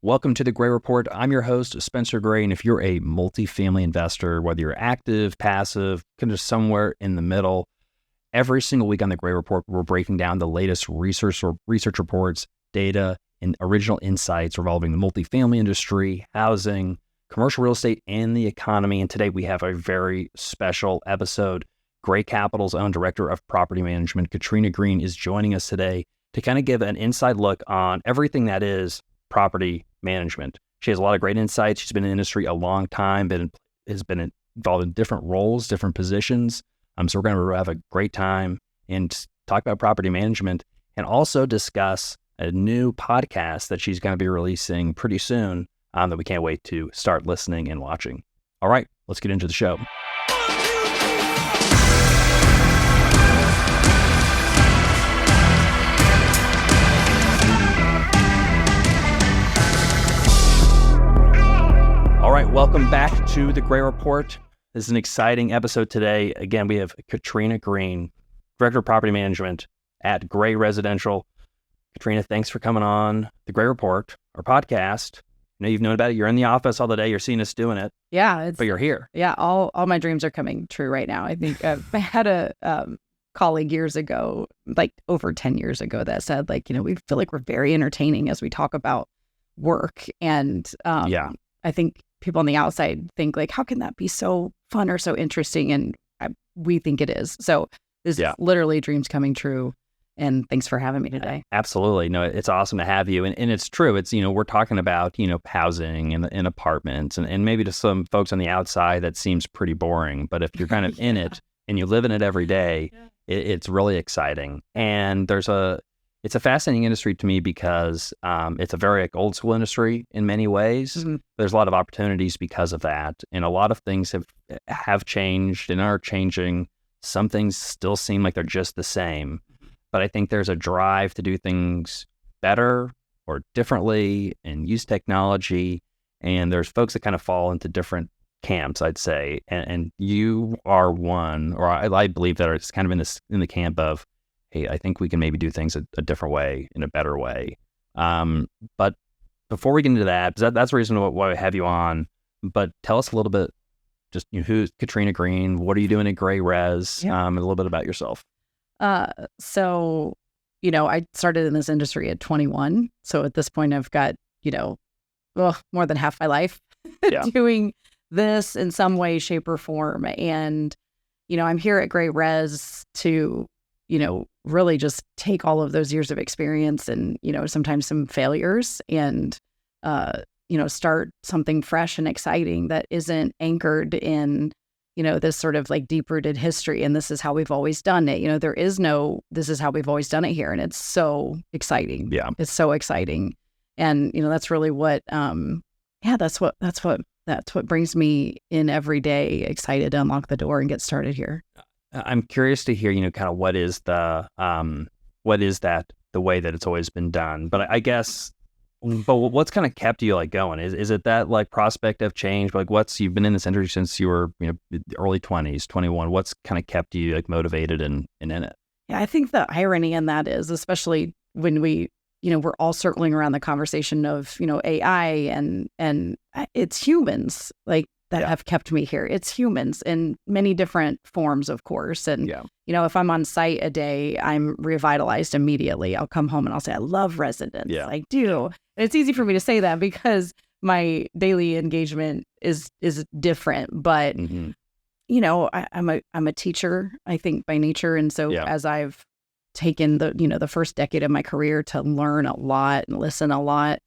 Welcome to the Gray Report. I'm your host, Spencer Gray, and if you're a multifamily investor, whether you're active, passive, kind of somewhere in the middle, every single week on the Gray Report, we're breaking down the latest research reports, data, and original insights revolving the multifamily industry, housing, commercial real estate, and the economy. And today we have a very special episode. Gray Capital's own Director of Property Management, Katrina Greene, is joining us today to kind of give an inside look on everything that is property management. She has a lot of great insights. She's been in the industry a long time, has been involved in different roles, different positions. So we're going to have a great time and talk about property management and also discuss a new podcast that she's going to be releasing pretty soon that we can't wait to start listening and watching. All right, let's get into the show. All right, welcome back to the Gray Report. This is an exciting episode today. Again, we have Katrina Greene, Director of Property Management at Gray Residential. Katrina, thanks for coming on the Gray Report, our podcast. I know you've known about it. You're in the office all the day. You're seeing us doing it. Yeah. But you're here. Yeah, all my dreams are coming true right now. I think I had a colleague years ago, like over 10 years ago, that said, we feel like we're very entertaining as we talk about work. And I think people on the outside think how can that be so fun or so interesting? And we think it is. So this is literally dreams coming true. And thanks for having me today. Absolutely. No, it's awesome to have you. And it's true. It's, we're talking about, housing and apartments and maybe to some folks on the outside that seems pretty boring. But if you're kind of in it and you live in it every day, it's really exciting. And it's a fascinating industry to me because it's a very old school industry in many ways. Mm-hmm. There's a lot of opportunities because of that. And a lot of things have changed and are changing. Some things still seem like they're just the same. But I think there's a drive to do things better or differently and use technology. And there's folks that kind of fall into different camps, I'd say. And you are one, or I believe that it's kind of in the camp of, hey, I think we can maybe do things a different way, in a better way. But before we get into that, that's the reason why I have you on. But tell us a little bit, just who's Katrina Greene? What are you doing at Gray Res? And a little bit about yourself. So, I started in this industry at 21. So at this point, I've got, more than half my life doing this in some way, shape, or form. And, I'm here at Gray Res to, really just take all of those years of experience and, sometimes some failures and, start something fresh and exciting that isn't anchored in, this sort of deep-rooted history. And this is how we've always done it. There is no, this is how we've always done it here. And it's so exciting. Yeah. It's so exciting. And, that's really what, that's what brings me in every day, excited to unlock the door and get started here. I'm curious to hear, kind of what is the way that it's always been done. But I guess, but what's kind of kept you going? Is it that prospect of change? You've been in this industry since you were, early 20s, 21. What's kind of kept you motivated and in it? Yeah, I think the irony in that is, especially when we're all circling around the conversation of, AI and it's humans that have kept me here. It's humans in many different forms, of course. And, if I'm on site a day, I'm revitalized immediately. I'll come home and I'll say, I love residents. Yeah. I do. And it's easy for me to say that because my daily engagement is different. But, I'm a teacher, I think, by nature. And so as I've taken the first decade of my career to learn a lot and listen a lot,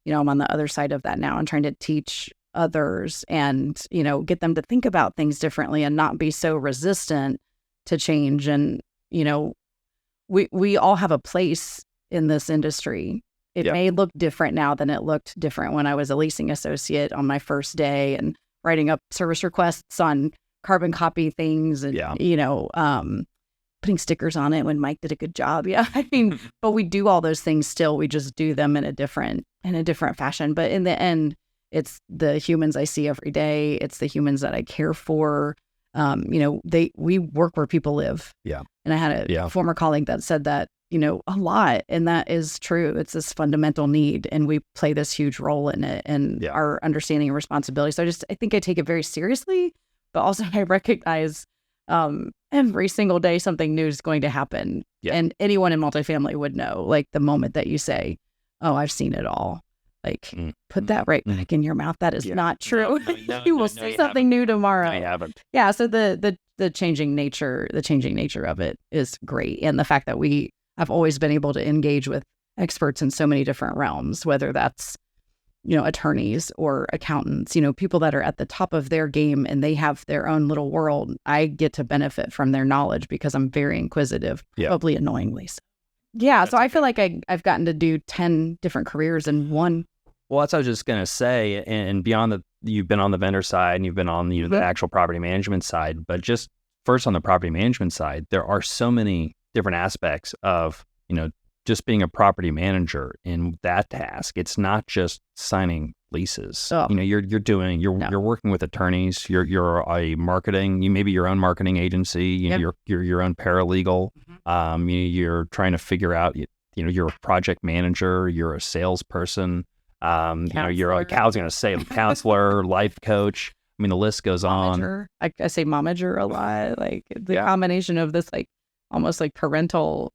I'm on the other side of that now and trying to teach others and, get them to think about things differently and not be so resistant to change. And, we all have a place in this industry. It may look different now than it looked different when I was a leasing associate on my first day and writing up service requests on carbon copy things and, putting stickers on it when Mike did a good job. Yeah. I mean, but we do all those things still. We just do them in a different fashion. But in the end, it's the humans I see every day. It's the humans that I care for. We work where people live. Yeah. And I had a former colleague that said that, a lot. And that is true. It's this fundamental need, and we play this huge role in it, and our understanding and responsibility. So I think I take it very seriously, but also I recognize every single day something new is going to happen. And anyone in multifamily would know, like the moment that you say, oh, I've seen it all. Like, put that right back in your mouth. That is not true. You will see something new tomorrow. I haven't. Yeah. So the changing nature of it is great. And the fact that we have always been able to engage with experts in so many different realms, whether that's, attorneys or accountants, people that are at the top of their game and they have their own little world. I get to benefit from their knowledge because I'm very inquisitive, probably annoyingly so. Yeah. So I feel like I've gotten to do 10 different careers in one. Well, that's what I was just going to say. And beyond you've been on the vendor side and you've been on the actual property management side, but just first on the property management side, there are so many different aspects of, just being a property manager in that task. It's not just signing leases. You're working with attorneys. You're a marketing. Maybe your own marketing agency. You're your own paralegal. You're trying to figure out. You're a project manager. You're a salesperson. You're like, I was going to say counselor, life coach. I mean, the list goes on. I say momager a lot. Like the combination of this, like almost like parental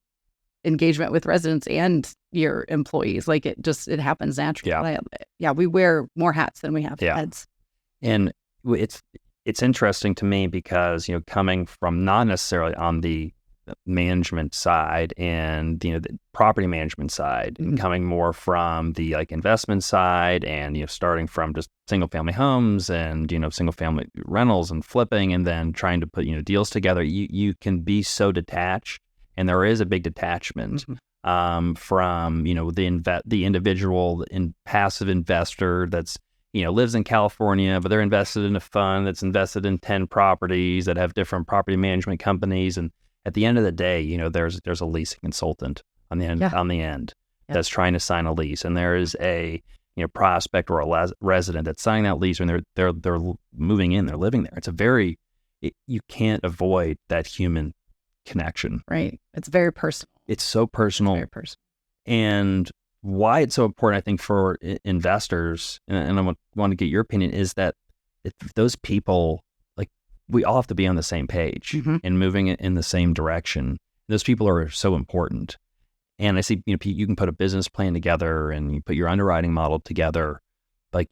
engagement with residents and your employees. Like it happens naturally. We wear more hats than we have heads. And it's interesting to me because, coming from not necessarily on the management side and, the property management side, and coming more from the like investment side and, starting from just single family homes and, single family rentals and flipping and then trying to put, deals together, you can be so detached. And there is a big detachment from, the individual passive investor that's, lives in California, but they're invested in a fund that's invested in 10 properties that have different property management companies. And at the end of the day, there's a leasing consultant on the end, that's trying to sign a lease. And there is a, prospect or a resident that's signing that lease when they're moving in, they're living there. You can't avoid that human connection. Right. It's very personal. It's so personal. Very personal. And why it's so important, I think, for investors, and I want to get your opinion, is that those people, like, we all have to be on the same page and moving in the same direction. Those people are so important. And I see, you can put a business plan together and you put your underwriting model together. Like,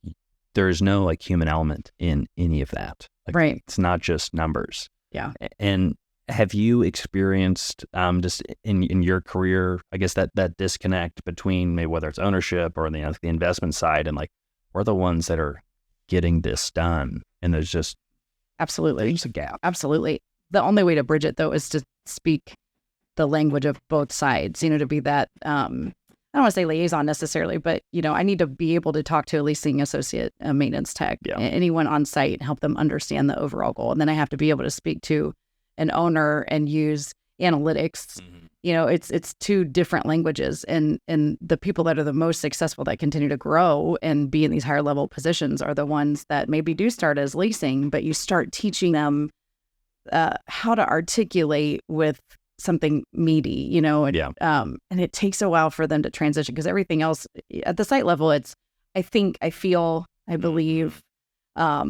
there's no like human element in any of that. Like, right. It's not just numbers. Yeah. And have you experienced just in your career, I guess, that disconnect between maybe whether it's ownership or the investment side, and like, we're the ones that are getting this done, and there's absolutely a gap. Absolutely. The only way to bridge it though is to speak the language of both sides. To be that I don't want to say liaison necessarily, but I need to be able to talk to a leasing associate, a maintenance tech, anyone on site, and help them understand the overall goal, and then I have to be able to speak to an owner and use analytics. It's two different languages, and the people that are the most successful that continue to grow and be in these higher level positions are the ones that maybe do start as leasing, but you start teaching them how to articulate with something meaty, and it takes a while for them to transition, because everything else at the site level, I believe I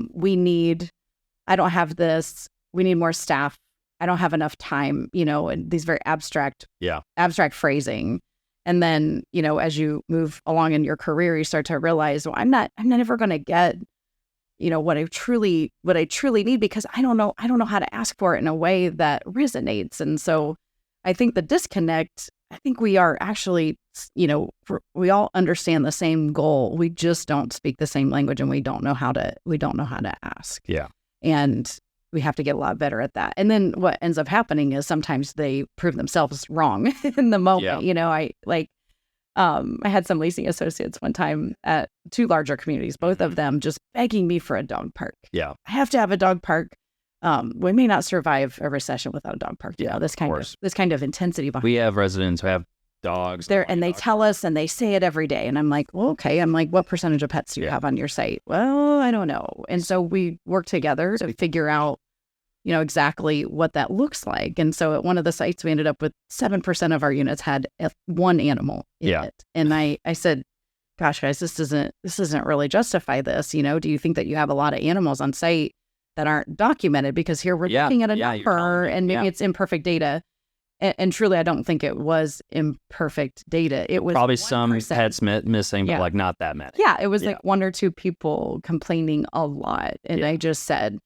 don't have this, we need more staff, I don't have enough time, and these very abstract phrasing. And then, as you move along in your career, you start to realize, well, I'm never going to get, what I truly need, because I don't know how to ask for it in a way that resonates. And so I think the disconnect, I think we are actually, we all understand the same goal. We just don't speak the same language, and we don't know how to ask. Yeah. And we have to get a lot better at that. And then what ends up happening is sometimes they prove themselves wrong in the moment. I had some leasing associates one time at two larger communities, both of them just begging me for a dog park. Yeah. I have to have a dog park. We may not survive a recession without a dog park. This kind of intensity behind. We have residents who have dogs there, and they tell us, and they say it every day. And I'm like, well, okay. I'm like, what percentage of pets do you have on your site? Well, I don't know. And so we work together to figure out exactly what that looks like. And so at one of the sites, we ended up with 7% of our units had one animal in it. And I said, gosh, guys, this doesn't really justify this. Do you think that you have a lot of animals on site that aren't documented? Because here we're looking at a number and maybe it's imperfect data. And truly, I don't think it was imperfect data. It was probably 1%. Some pets missing, but like not that many. Yeah, it was like 1 or 2 people complaining a lot. And I just said,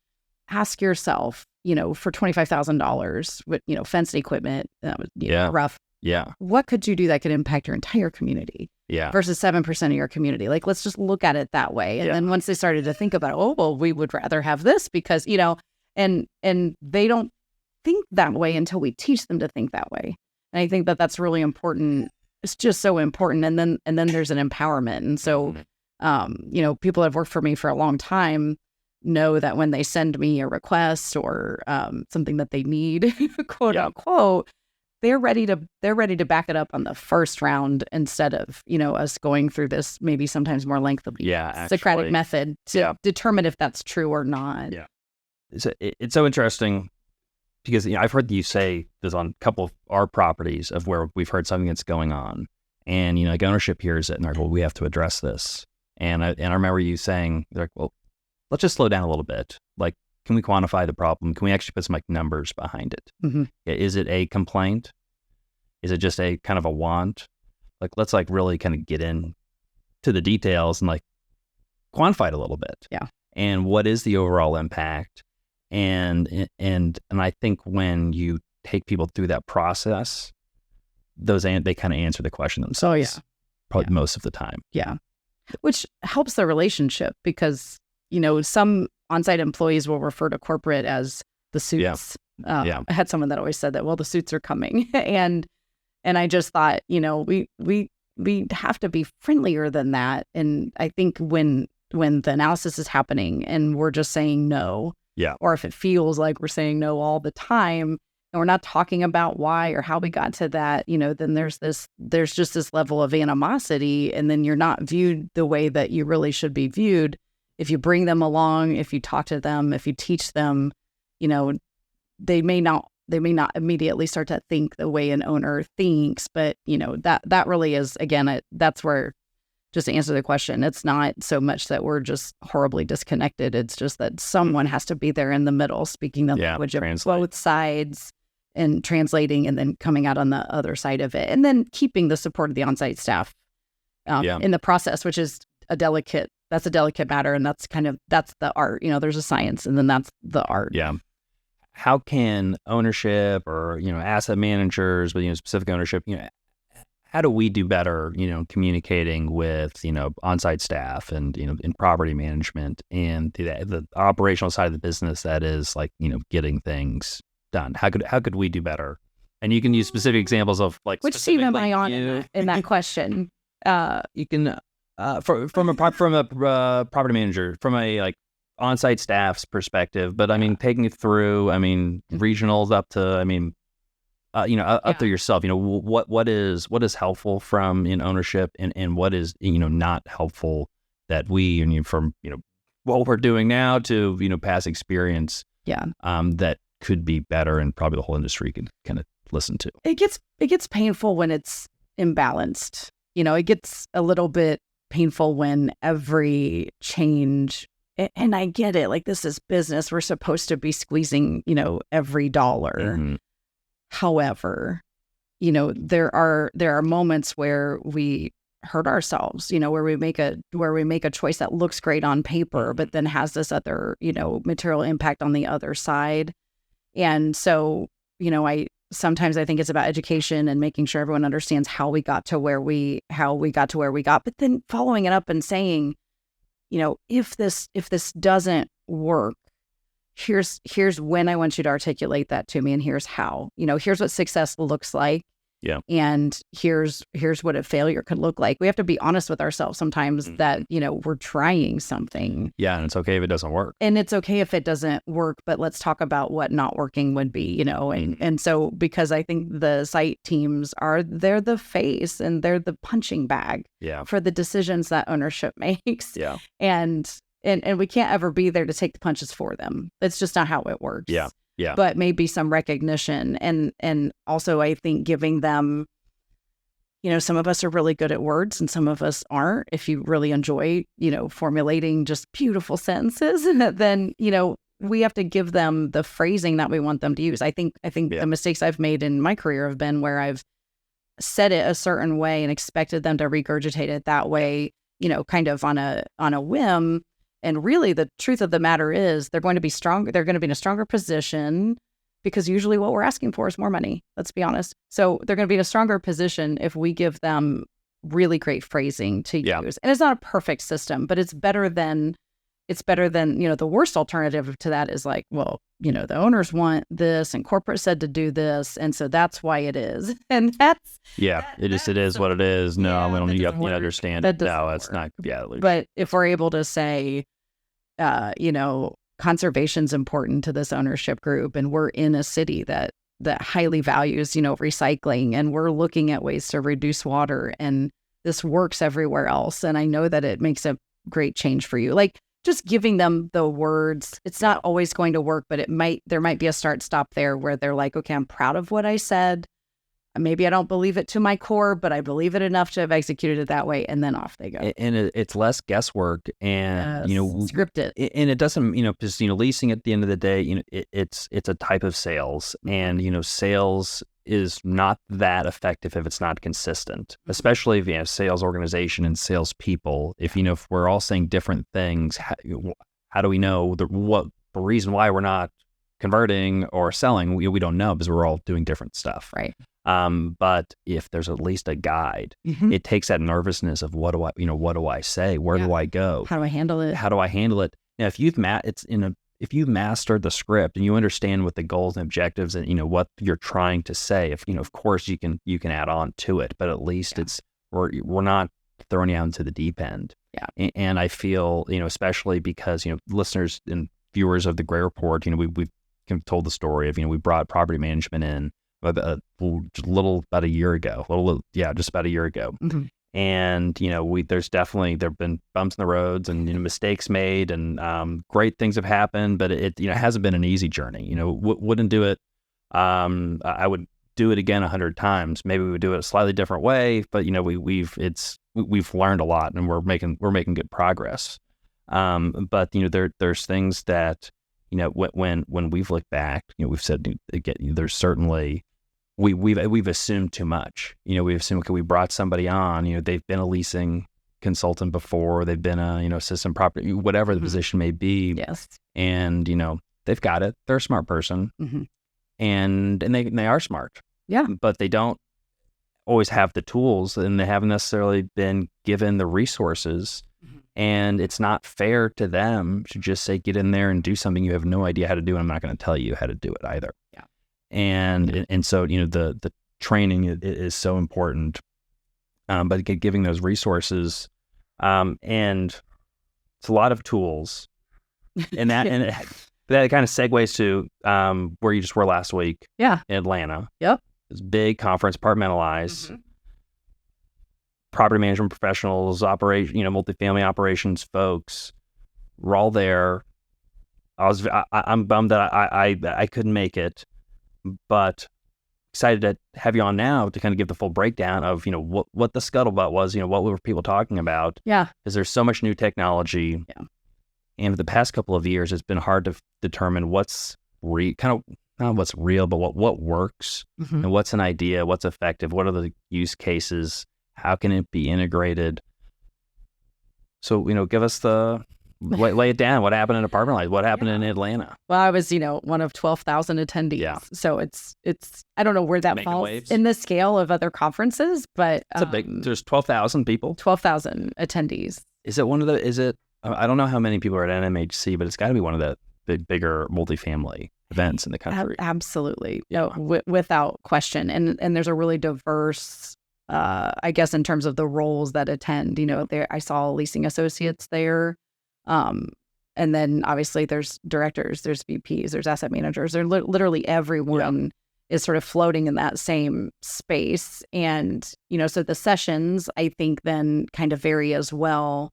ask yourself, for $25,000 with, fenced equipment, that was rough. Yeah. What could you do that could impact your entire community? Yeah. Versus 7% of your community. Like, let's just look at it that way. And then once they started to think about, oh, well, we would rather have this because, and they don't think that way until we teach them to think that way. And I think that that's really important. It's just so important. And then there's an empowerment. And so, people that have worked for me for a long time know that when they send me a request or something that they need, quote unquote, they're ready to back it up on the first round instead of, us going through this maybe sometimes more lengthy Socratic method to determine if that's true or not. Yeah. It's so interesting because I've heard you say this on a couple of our properties of where we've heard something that's going on, and like ownership hears it and they're like, well, we have to address this. And I remember you saying, they're like, well, let's just slow down a little bit. Like, can we quantify the problem? Can we actually put some like numbers behind it? Mm-hmm. Is it a complaint? Is it just a kind of a want? Like, let's like really kind of get in to the details and like quantify it a little bit. Yeah. And what is the overall impact? And I think when you take people through that process, they kind of answer the question themselves. Oh yeah. Probably most of the time. Yeah. Which helps the relationship because, some on-site employees will refer to corporate as the suits. I had someone that always said that, well, the suits are coming. and I just thought, we have to be friendlier than that. And I think when the analysis is happening and we're just saying no, or if it feels like we're saying no all the time and we're not talking about why or how we got to that, then there's just this level of animosity, and then you're not viewed the way that you really should be viewed. If you bring them along, if you talk to them, if you teach them, they may not immediately start to think the way an owner thinks, but that really is, again, that's where, just to answer the question, it's not so much that we're just horribly disconnected. It's just that someone has to be there in the middle, speaking the language of both sides and translating, and then coming out on the other side of it, and then keeping the support of the on-site staff in the process, which is a delicate matter, and that's the art. There's a science, and then that's the art. Yeah. How can ownership or asset managers with specific ownership, how do we do better, communicating with, on-site staff and, in property management and the operational side of the business that is like, getting things done? How could we do better? And you can use specific examples of like, which team am I on in that question? You can, from a property manager, from a like on-site staff's perspective, but I mean, taking it through, regionals up to, up to yourself, what is helpful from ownership and what is, not helpful that we, and from, what we're doing now to, past experience, that could be better and probably the whole industry can kind of listen to. It gets painful when it's imbalanced. It gets a little bit painful when every change, and I get it, like this is business. We're supposed to be squeezing, every dollar. Mm-hmm. However, there are moments where we hurt ourselves, where we make a choice that looks great on paper, but then has this other, material impact on the other side. And so, sometimes I think it's about education and making sure everyone understands how we got to where we got, but then following it up and saying, if this doesn't work, here's when I want you to articulate that to me, and here's how. Here's what success looks like. Yeah. And here's what a failure could look like. We have to be honest with ourselves sometimes that, we're trying something. Yeah. And it's okay if it doesn't work. And it's okay if it doesn't work, but let's talk about what not working would be, and so, because I think the site teams they're the face and they're the punching bag for the decisions that ownership makes. Yeah. And we can't ever be there to take the punches for them. That's just not how it works. Yeah. Yeah. but maybe some recognition. And also I think giving them, some of us are really good at words and some of us aren't. If you really enjoy, formulating just beautiful sentences, then, we have to give them the phrasing that we want them to use. I think the mistakes I've made in my career have been where I've said it a certain way and expected them to regurgitate it that way, kind of on a whim. And really the truth of the matter is they're going to be stronger. They're going to be in a stronger position because usually what we're asking for is more money. Let's be honest. So they're going to be in a stronger position if we give them really great phrasing to use. And it's not a perfect system, but it's better than, the worst alternative to that is like, well, the owners want this and corporate said to do this. And so that's why it is. And that's. Yeah, it is what it is. No, we don't need you to understand it. No, it's not. Yeah. But if we're able to say, conservation's important to this ownership group and we're in a city that highly values, recycling, and we're looking at ways to reduce water, and this works everywhere else. And I know that it makes a great change for you. Like, just giving them the words, it's not always going to work, but there might be a stop there where they're like, okay, I'm proud of what I said. Maybe I don't believe it to my core, but I believe it enough to have executed it that way. And then off they go. And it's less guesswork and, scripted. And it doesn't, because, leasing at the end of the day, it's a type of sales, and, sales is not that effective if it's not consistent, especially if you have sales organization and sales people. If we're all saying different things, how do we know the reason why we're not converting or selling? We don't know because we're all doing different stuff. Right. But if there's at least a guide, it takes that nervousness of what do I say? Where do I go? How do I handle it? Now, if you've mastered the script and you understand what the goals and objectives and what you're trying to say, if of course you can add on to it, but at least we're not throwing you out into the deep end. Yeah. And I feel especially because listeners and viewers of the Gray Report, we've told the story of we brought property management in about a year ago. Just about a year ago. Mm-hmm. And there've been bumps in the roads and mistakes made, and great things have happened, but it hasn't been an easy journey. Wouldn't do it. I would do it again 100 times. Maybe we would do it a slightly different way, but we've learned a lot, and we're making good progress. But there's things that when we've looked back, we've said there's certainly. We've assumed too much. We've assumed, okay, we brought somebody on, they've been a leasing consultant before, they've been a, assistant property, whatever the position may be. Yes. And, they've got it. They're a smart person. Mm-hmm. And they are smart. Yeah. But they don't always have the tools, and they haven't necessarily been given the resources. Mm-hmm. And it's not fair to them to just say, get in there and do something you have no idea how to do. And I'm not going to tell you how to do it either. Yeah. And so, the training is so important, but giving those resources, and it's a lot of tools, and that kind of segues to where you just were last week. Yeah. In Atlanta. Yep. It's a big conference, compartmentalized. Mm-hmm. Property management professionals, multifamily operations folks, we're all there. I'm bummed that I couldn't make it. But excited to have you on now to kind of give the full breakdown of, what the scuttlebutt was, what were people talking about? Yeah. Because there's so much new technology. Yeah. And for the past couple of years, it's been hard to determine what's not what's real, but what works, mm-hmm. and what's an idea, what's effective, what are the use cases, how can it be integrated? So, give us lay it down. What happened in Apartment Life? What happened in Atlanta? Well, I was, one of 12,000 attendees. Yeah. So it's, I don't know where that Making falls waves. in the scale of other conferences, but there's 12,000 people. 12,000 attendees. I don't know how many people are at NMHC, but it's got to be one of the bigger multifamily events in the country. Absolutely. Yeah. No, without question. And there's a really diverse, I guess, in terms of the roles that attend, I saw leasing associates there. And then obviously there's directors, there's VPs, there's asset managers, literally everyone is sort of floating in that same space. And, so the sessions, I think, then kind of vary as well.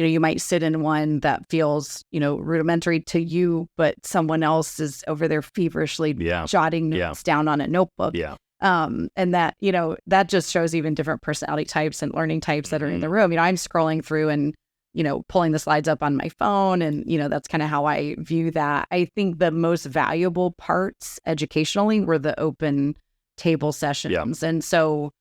you might sit in one that feels, rudimentary to you, but someone else is over there feverishly jotting notes down on a notebook. Yeah. And that, that just shows even different personality types and learning types that are in the room. I'm scrolling through and, pulling the slides up on my phone. And, that's kind of how I view that. I think the most valuable parts educationally were the open table sessions. And so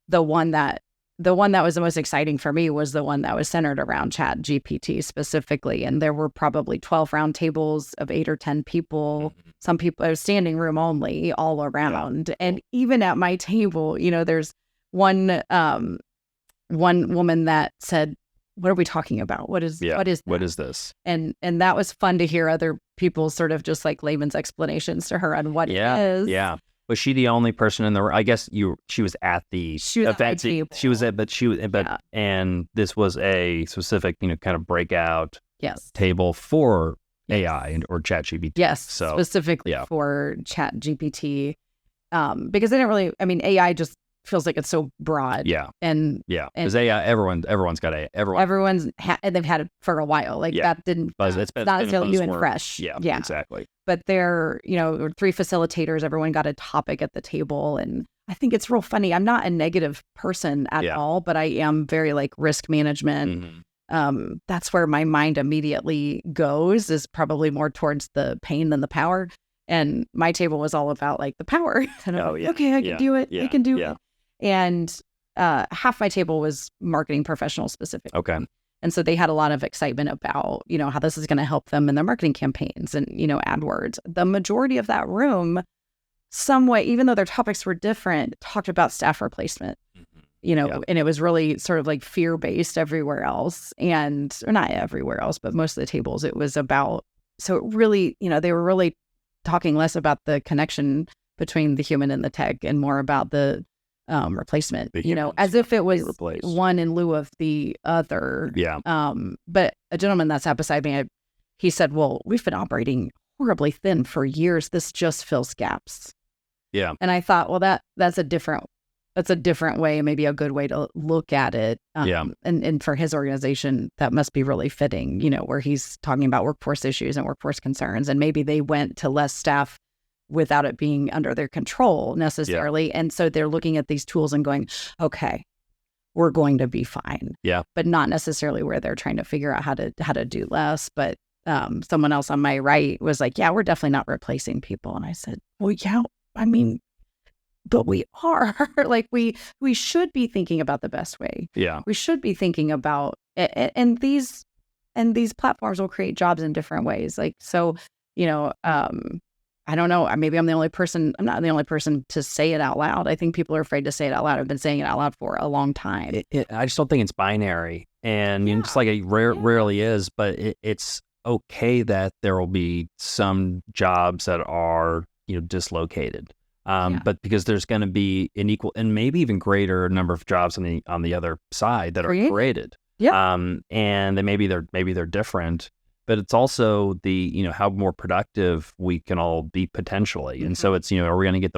the one that was the most exciting for me was the one that was centered around Chat GPT specifically. And there were probably 12 round tables of 8 or 10 people. Some people are standing room only all around. And even at my table, there's one woman that said, what are we talking about? What is this? And that was fun to hear other people sort of just like layman's explanations to her on what it is. Yeah. Was she the only person in the room? I guess she was at the event. And this was a specific, kind of breakout table for AI or ChatGPT. Yes, so, specifically for ChatGPT. Because they didn't really, AI just feels like it's so broad. Because AI, everyone's got AI. And they've had it for a while. Like that didn't, it's not necessarily new and fresh. Yeah, exactly. But there, 3 facilitators, everyone got a topic at the table. And I think it's real funny. I'm not a negative person at all, but I am very like risk management. That's where my mind immediately goes, is probably more towards the pain than the power. And my table was all about like the power. And okay, I can do it. I can do it. And half my table was marketing professional specific. Okay. And so they had a lot of excitement about, how this is going to help them in their marketing campaigns and, AdWords. The majority of that room, somewhat, even though their topics were different, talked about staff replacement, and it was really sort of like fear-based everywhere else. And, or not everywhere else, but most of the tables, it was about, so it really, they were really talking less about the connection between the human and the tech and more about the replacement, as if it was one in lieu of the other. But a gentleman that sat beside me, he said, well, we've been operating horribly thin for years. This just fills gaps. And I thought, well, that's a different way, maybe a good way to look at it. And for his organization, that must be really fitting, where he's talking about workforce issues and workforce concerns. And maybe they went to less staff without it being under their control necessarily. And so they're looking at these tools and going, okay, we're going to be fine. But not necessarily where they're trying to figure out how to do less. But someone else on my right was like, yeah, we're definitely not replacing people. And I said, well, yeah, but we are. Like we should be thinking about the best way. We should be thinking about and these platforms will create jobs in different ways. Like, so, I don't know. Maybe I'm not the only person to say it out loud. I think people are afraid to say it out loud. I've been saying it out loud for a long time. I just don't think it's binary. And just like it rarely is, but it's okay that there will be some jobs that are, dislocated. But because there's going to be an equal and maybe even greater number of jobs on the other side that are created. And then maybe they're different. But it's also the, how more productive we can all be potentially. And so it's, are we going to get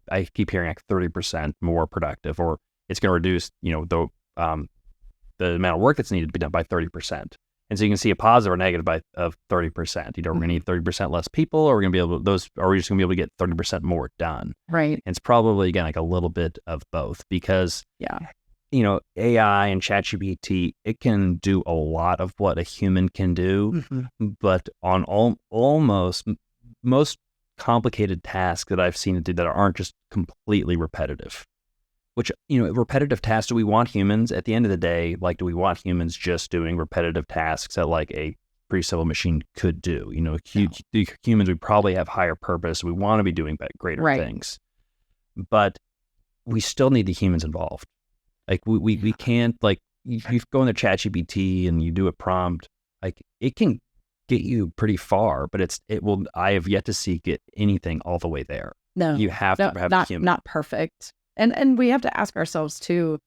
I keep hearing like 30% more productive, or it's going to reduce, the amount of work that's needed to be done by 30%. And so you can see a positive or negative of 30%. We're going to need 30% less people, or we're going to be able to, are we just going to be able to get 30% more done? Right. And it's probably, again, like a little bit of both, because AI and ChatGPT, it can do a lot of what a human can do, but on almost most complicated tasks that I've seen it do that aren't just completely repetitive. Which, repetitive tasks, do we want humans at the end of the day? Like, do we want humans just doing repetitive tasks that like a pretty simple machine could do? Humans, we probably have higher purpose. We want to be doing greater things, but we still need the humans involved. Like we can't, like, if you go into ChatGPT and you do a prompt, like it can get you pretty far, but I have yet to see get anything all the way there. No, you have to have the human. Not perfect. And we have to ask ourselves too,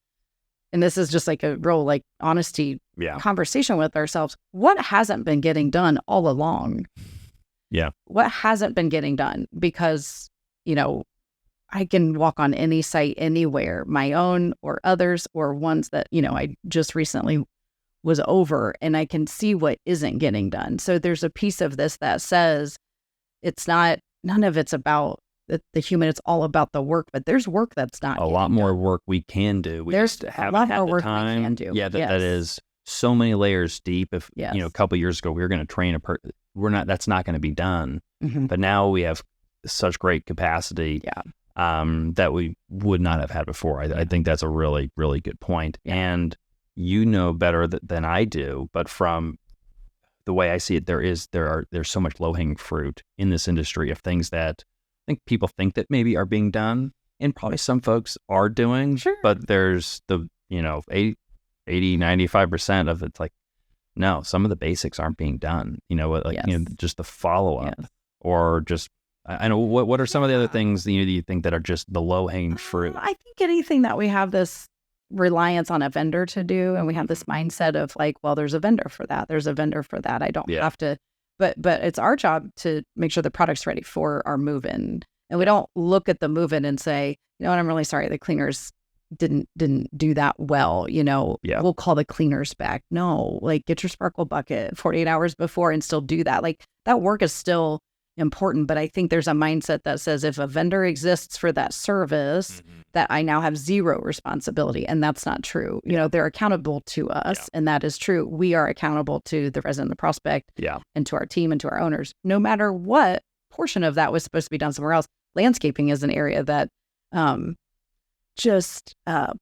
and this is just like a real like honesty conversation with ourselves. What hasn't been getting done all along? What hasn't been getting done? Because, I can walk on any site anywhere, my own or others or ones that, I just recently was over, and I can see what isn't getting done. So there's a piece of this that says it's not, none of it's about the human, it's all about the work, but there's work that's not a lot more work we can do. We there's just a haven't lot had more the work time. we can do. Yeah, that is so many layers deep. If Yes. a couple of years ago we were going to train that's not going to be done. Mhm. But now we have such great capacity that we would not have had before. I think that's a really, really good point. Yeah. And you know better than I do, but from the way I see it, there's so much low-hanging fruit in this industry of things that I think people think that maybe are being done, and probably some folks are doing. Sure. But there's the 80-95% of it's like, no, some of the basics aren't being done. Just the follow-up or just, I know, what are some of the other things that you think that are just the low-hanging fruit? I think anything that we have this reliance on a vendor to do, and we have this mindset of like, well, there's a vendor for that. There's a vendor for that. I don't have to, but it's our job to make sure the product's ready for our move-in. And we don't look at the move-in and say, you know what, I'm really sorry, the cleaners didn't do that well. We'll call the cleaners back. No, like get your sparkle bucket 48 hours before and still do that. Like that work is still important, but I think there's a mindset that says if a vendor exists for that service, that I now have zero responsibility, and that's not true. They're accountable to us, and that is true. We are accountable to the resident, the prospect, and to our team and to our owners, no matter what portion of that was supposed to be done somewhere else. Landscaping is an area that just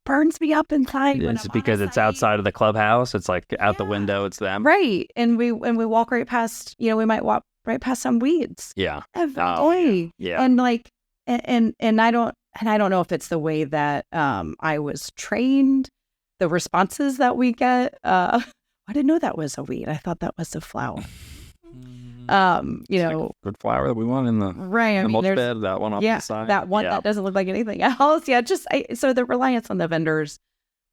burns me up inside. It's because it's outside of the clubhouse. It's like out the window. It's them, right? And we walk right past. We might walk right past some weeds. Yeah. Every day. Yeah. And like, and I don't know if it's the way that I was trained, the responses that we get. I didn't know that was a weed. I thought that was a flower. Good flower that we want in the mulch bed. That one off the side. That one that doesn't look like anything else. Yeah. So the reliance on the vendors,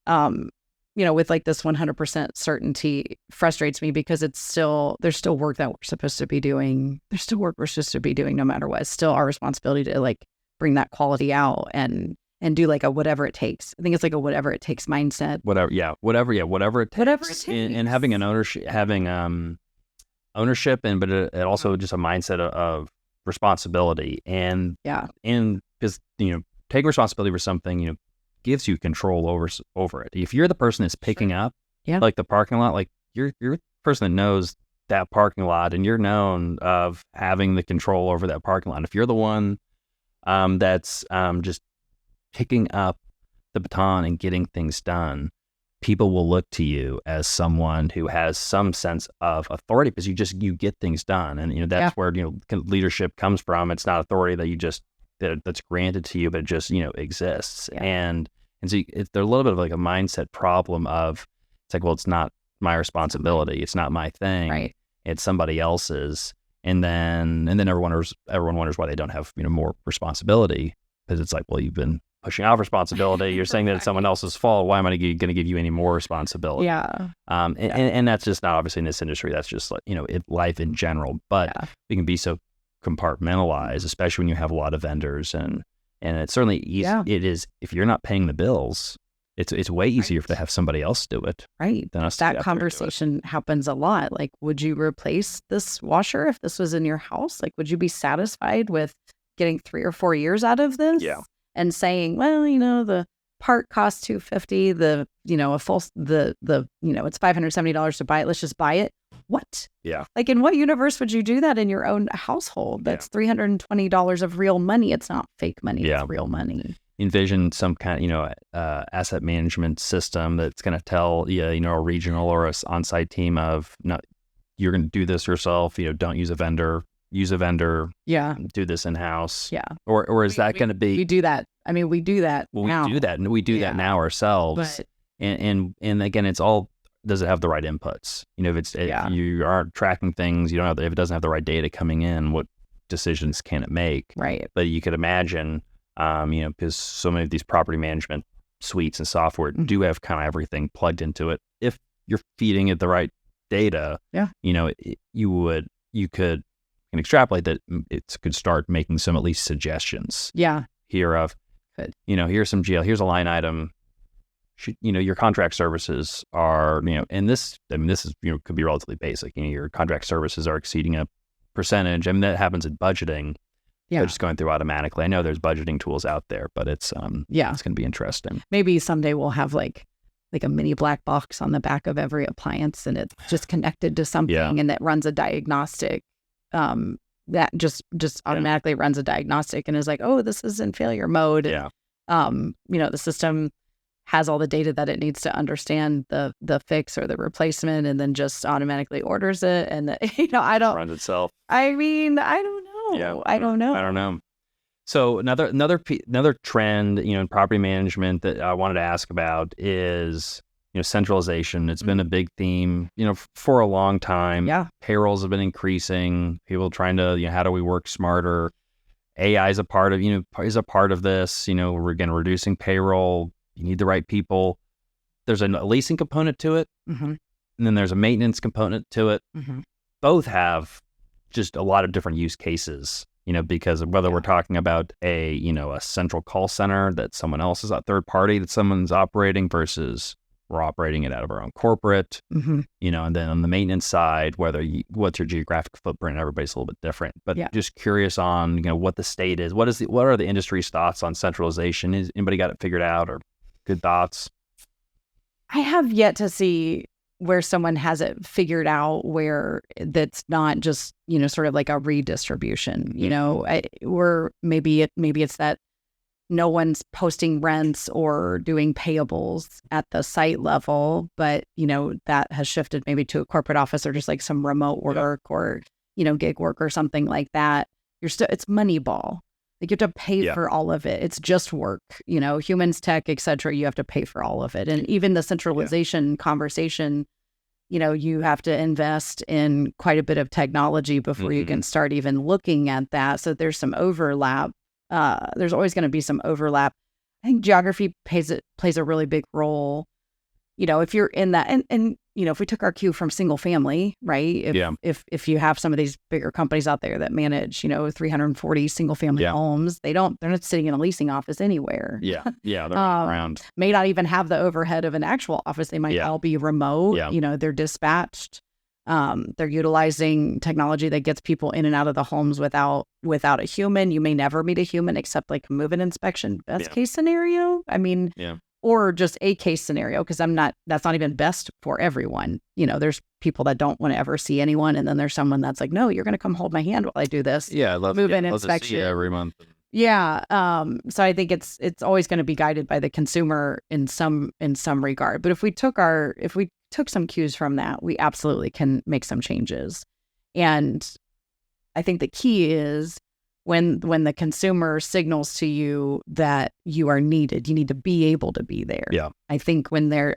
with like this 100% certainty frustrates me because there's still work that we're supposed to be doing. There's still work we're supposed to be doing no matter what. It's still our responsibility to like bring that quality out and do like a whatever it takes. I think it's like a whatever it takes mindset. Whatever it takes. Whatever it takes. And having an ownership, but it also just a mindset of responsibility and because taking responsibility for something gives you control over it. If you're the person that's picking up like the parking lot, like you're the person that knows that parking lot, and you're known of having the control over that parking lot. If you're the one that's just picking up the baton and getting things done, people will look to you as someone who has some sense of authority because you get things done, and that's where leadership comes from. It's not authority that's granted to you, but it just exists. And so there's a little bit of like a mindset problem of it's like, well, it's not my responsibility, it's not my thing, right? It's somebody else's, and then everyone wonders why they don't have more responsibility, because it's like, well, you've been pushing off responsibility. You're saying that it's someone else's fault. Why am I going to give you any more responsibility? And that's just not obviously in this industry. That's just like life in general. But we can be so compartmentalized, especially when you have a lot of vendors, and it's certainly easy. It is, if you're not paying the bills, it's way easier to have somebody else do it. Right. Than us. That conversation happens a lot. Like, would you replace this washer if this was in your house? Like, would you be satisfied with getting 3 or 4 years out of this? Yeah. And saying, well, the part costs $250, it's $570 to buy it. Let's just buy it. What? Yeah. Like, in what universe would you do that in your own household? That's $320 of real money. It's not fake money. It's real money. Envision some kind of, asset management system that's going to tell, a regional or a on-site team of, no, you're going to do this yourself. Don't use a vendor. Use a vendor. Yeah. Do this in-house. Yeah. Or is that going to be? We do that. I mean, we do that now. We do that, and we do that now ourselves. But, and again, it's all, does it have the right inputs? If you aren't tracking things, if it doesn't have the right data coming in, what decisions can it make? Right. But you could imagine, because so many of these property management suites and software do have kind of everything plugged into it. If you're feeding it the right data, you could extrapolate that it could start making some at least suggestions. Yeah. Here's some GL. Here's a line item. your contract services are, and this is, could be relatively basic. Your contract services are exceeding a percentage. I mean, that happens in budgeting. Yeah. They're just going through automatically. I know there's budgeting tools out there, but it's going to be interesting. Maybe someday we'll have like a mini black box on the back of every appliance, and it's just connected to something, and that runs a diagnostic. That just automatically runs a diagnostic and is like, oh, this is in failure mode. Yeah. The system has all the data that it needs to understand the fix or the replacement, and then just automatically orders it. And runs itself. I mean, I don't know. Yeah. I don't know. So another trend, in property management that I wanted to ask about is, centralization. It's been a big theme, for a long time. Yeah. Payrolls have been increasing. People trying to, how do we work smarter? AI is a part of, this. We're again reducing payroll. You need the right people. There's a leasing component to it, and then there's a maintenance component to it. Both have just a lot of different use cases. Because of whether we're talking about a central call center that someone else is a third party that someone's operating versus we're operating it out of our own corporate, and then on the maintenance side, what's your geographic footprint, everybody's a little bit different. But just curious on, what the state is. What are the industry's thoughts on centralization? Is anybody got it figured out or good thoughts? I have yet to see where someone has it figured out, where that's not just, sort of like a redistribution, or maybe it's that no one's posting rents or doing payables at the site level, but, that has shifted maybe to a corporate office or just like some remote work or, gig work or something like that. It's Moneyball. Like you have to pay for all of it. It's just work, humans, tech, et cetera. You have to pay for all of it. And even the centralization conversation, you have to invest in quite a bit of technology before you can start even looking at that. So there's some overlap. There's always going to be some overlap. I think geography plays a really big role. If you're in that, and if we took our cue from single family, right? If you have some of these bigger companies out there that manage, 340 single family homes, they're not sitting in a leasing office anywhere. They're around. May not even have the overhead of an actual office. They might all be remote. They're dispatched. They're utilizing technology that gets people in and out of the homes without a human. You may never meet a human except like a move-in inspection. Best case scenario. I mean, or just a case scenario, because that's not even best for everyone. There's people that don't want to ever see anyone. And then there's someone that's like, no, you're going to come hold my hand while I do this. Yeah. I love move-in inspection. Love to see you every month. Yeah. So I think it's always going to be guided by the consumer in some regard. But if we took some cues from that, we absolutely can make some changes. And I think the key is when the consumer signals to you that you are needed, you need to be able to be there. Yeah. I think the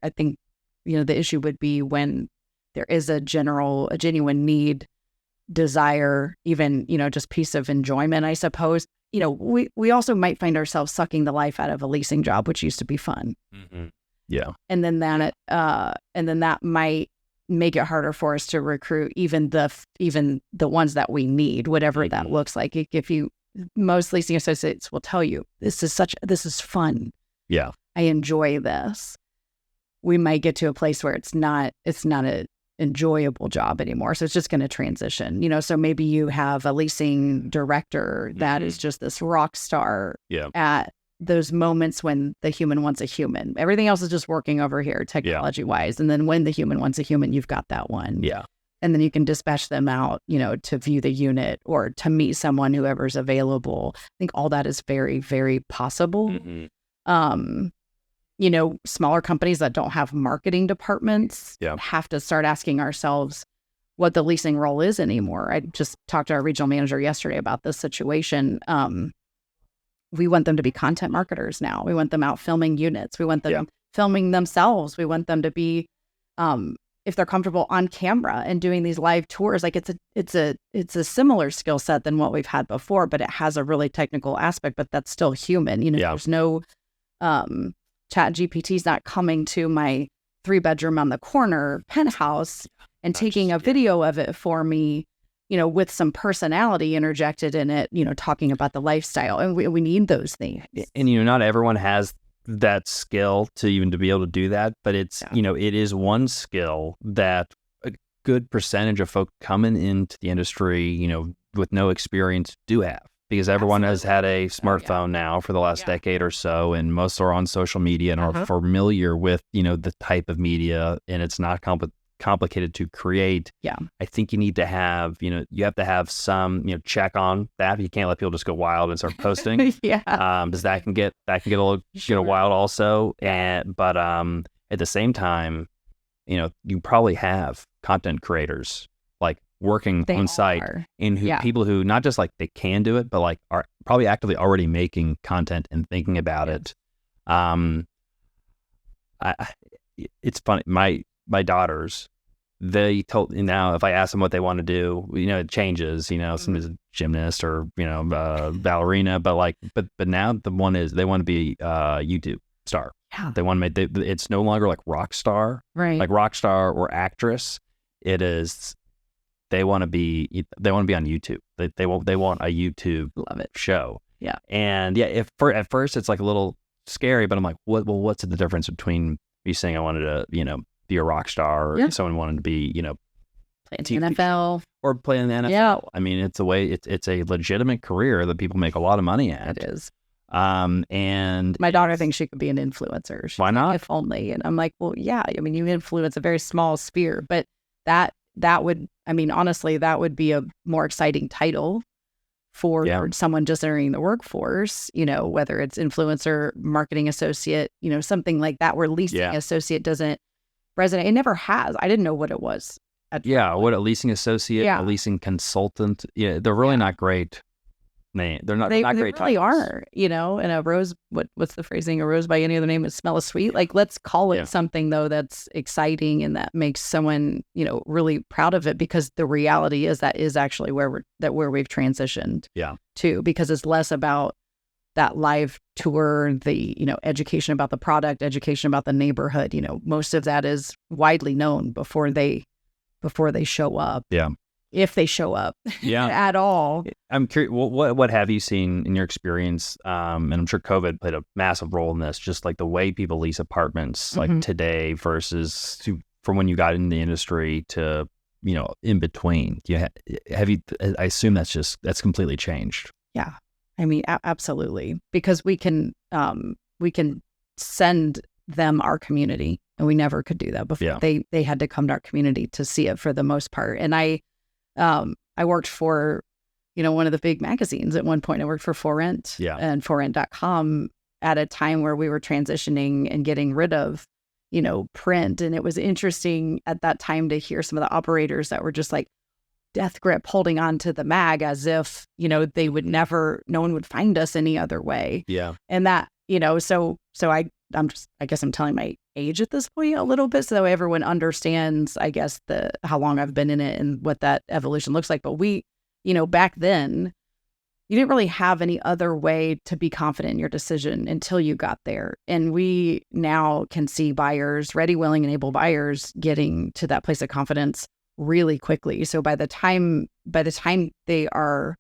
issue would be when there is a genuine need, desire, even, just piece of enjoyment, I suppose. We also might find ourselves sucking the life out of a leasing job, which used to be fun. Yeah. And then that might make it harder for us to recruit even the ones that we need, whatever that looks like. If most leasing associates will tell you, this is fun. Yeah. I enjoy this. We might get to a place where it's not a enjoyable job anymore. So it's just going to transition, so maybe you have a leasing director that is just this rock star at those moments when the human wants a human. Everything else is just working over here technology wise. And then when the human wants a human, you've got that one. Yeah. And then you can dispatch them out, to view the unit or to meet someone, whoever's available. I think all that is very, very possible. Smaller companies that don't have marketing departments have to start asking ourselves what the leasing role is anymore. I just talked to our regional manager yesterday about this situation. We want them to be content marketers now. We want them out filming units. We want them filming themselves. We want them to be, if they're comfortable, on camera and doing these live tours. Like it's a similar skill set than what we've had before, but it has a really technical aspect, but that's still human. There's no Chat GPT's not coming to my 3-bedroom on the corner penthouse and taking a video of it for me, with some personality interjected in it, talking about the lifestyle. And we need those things. And, not everyone has that skill to even to be able to do that, but it's, it is one skill that a good percentage of folks coming into the industry, with no experience do have, because everyone has had a smartphone now for the last decade or so, and most are on social media and are familiar with, the type of media, and it's not complicated to create. I think you need to have, you have to have some, check on that. You can't let people just go wild and start posting. Because that can get a little, wild also. But at the same time, you probably have content creators like working on site and people who not just like they can do it, but like are probably actively already making content and thinking about it. It's funny. My daughters, they told now if I ask them what they want to do, it changes. Somebody's a gymnast or ballerina, but now the one is they want to be a YouTube star. They want to make it's no longer like rock star, right? Like rock star or actress. It is they want to be on YouTube. They want a YouTube show. And if at first it's like a little scary, but I'm like, what's the difference between me saying I wanted to, be a rock star or someone wanted to be, play in the NFL or play in the NFL. I mean, it's a legitimate career that people make a lot of money at. It is. And my daughter thinks she could be an influencer. Why not? If only. And I'm like, well, yeah, I mean, you influence a very small sphere, but that would, I mean, honestly, that would be a more exciting title for someone just entering the workforce, whether it's influencer, marketing associate, something like that, where leasing associate doesn't resonate. It never has. I didn't know what it was. What a leasing associate, a leasing consultant. Yeah, they're really not great. They're not great. They really are, and a rose, what's the phrasing? A rose by any other name would smell as sweet. Like, let's call it something though that's exciting and that makes someone, really proud of it, because the reality is that is actually where we've transitioned to, because it's less about that live tour, the, education about the product, education about the neighborhood. Most of that is widely known before they show up. If they show up at all. I'm curious, what have you seen in your experience? And I'm sure COVID played a massive role in this, just like the way people lease apartments like today versus from when you got in the industry to, in between. I assume that's completely changed. Yeah. I mean, absolutely. Because we can send them our community, and we never could do that before. They had to come to our community to see it for the most part. And I worked for, one of the big magazines at one point. I worked for For Rent and forrent.com at a time where we were transitioning and getting rid of, print. And it was interesting at that time to hear some of the operators that were just like death grip holding on to the mag as if, they would never, no one would find us any other way. And that, so I guess I'm telling my age at this point a little bit, so that way everyone understands, I guess, how long I've been in it and what that evolution looks like. But we, back then, you didn't really have any other way to be confident in your decision until you got there. And we now can see buyers, ready, willing, and able buyers getting to that place of confidence really quickly. So by the time they are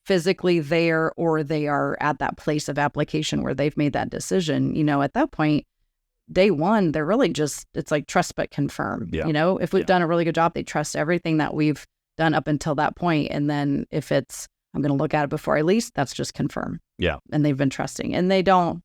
physically there, or they are at that place of application where they've made that decision, at that point, day one, they're really just, it's like trust but confirm. If we've done a really good job, they trust everything that we've done up until that point. And then if it's, I'm going to look at it before I lease, that's just confirm. And they've been trusting. And they don't,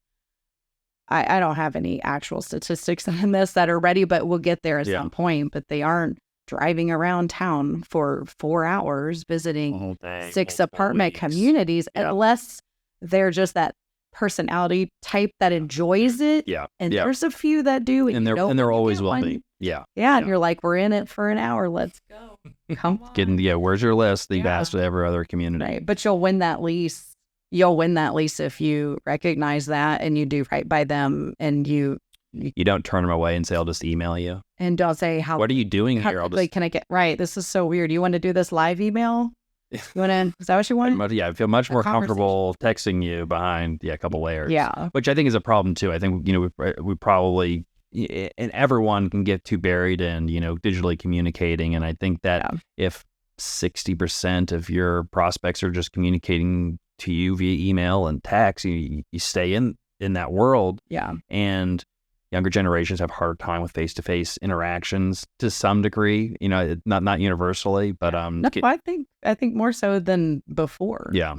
I don't have any actual statistics on this that are ready, but we'll get there at some point. But they aren't driving around town for 4 hours visiting 6 apartment communities, unless they're just that personality type that enjoys it. And there's a few that do, and there always will be. And you're like, we're in it for an hour, let's go. Come on. Where's your list that you've asked with every other community? Right. But you'll win that lease if you recognize that and you do right by them, and you don't turn them away and say, I'll just email you. And don't say, what are you doing here? Can I get right? This is so weird. You want to do this live email? You want to, is that what you want? I feel much more comfortable texting you behind a couple layers. Which I think is a problem too. I think, we probably, and everyone can get too buried in, digitally communicating. And I think that if 60% of your prospects are just communicating to you via email and text, you stay in in that world. Yeah. And younger generations have a harder time with face-to-face interactions to some degree, not universally, but No, I think more so than before. yeah,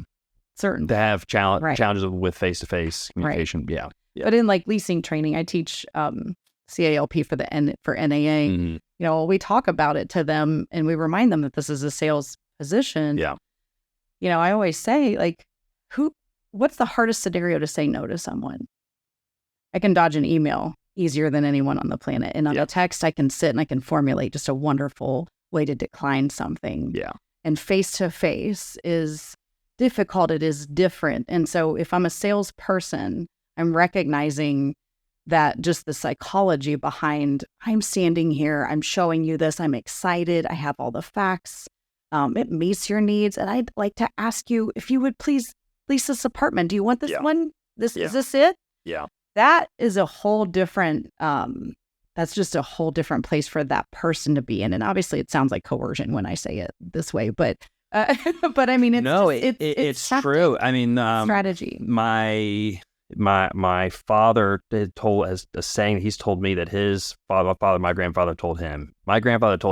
Certain. to have Right. challenges with face-to-face communication. Yeah. But in like leasing training, I teach CALP for NAA. Mm-hmm. We talk about it to them and we remind them that this is a sales position. Yeah. I always say, like, what's the hardest scenario to say no to someone? I can dodge an email easier than anyone on the planet. And on a text, I can sit and I can formulate just a wonderful way to decline something. Yeah. And face-to-face is difficult. It is different. And so if I'm a salesperson, I'm recognizing that just the psychology behind, I'm standing here, I'm showing you this, I'm excited, I have all the facts, it meets your needs. And I'd like to ask you if you would please lease this apartment. Do you want this one? Is this it? Yeah. That is a whole different, that's just a whole different place for that person to be in. And obviously it sounds like coercion when I say it this way, but I mean, it's true. I mean, strategy. My father told, as a saying, he's told me that my grandfather told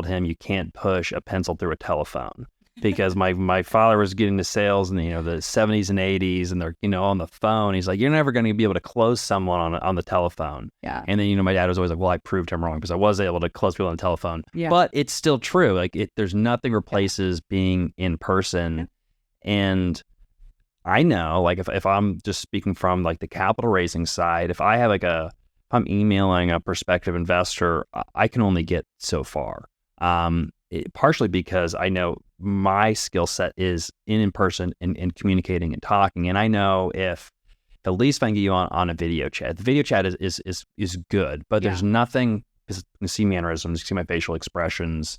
him, you can't push a pencil through a telephone. Because my father was getting to sales in the 70s and 80s, and they're on the phone. He's like, you're never going to be able to close someone on the telephone. Yeah. And then my dad was always like, well, I proved him wrong because I was able to close people on the telephone. Yeah. But it's still true. Like there's nothing replaces being in person. Yeah. And I know, like if I'm just speaking from like the capital raising side, if I'm emailing a prospective investor, I can only get so far. Partially because I know my skill set is in person and communicating and talking. And I know if the least I can get you on a video chat, the video chat is good, but there's nothing, because you can see mannerisms, you can see my facial expressions.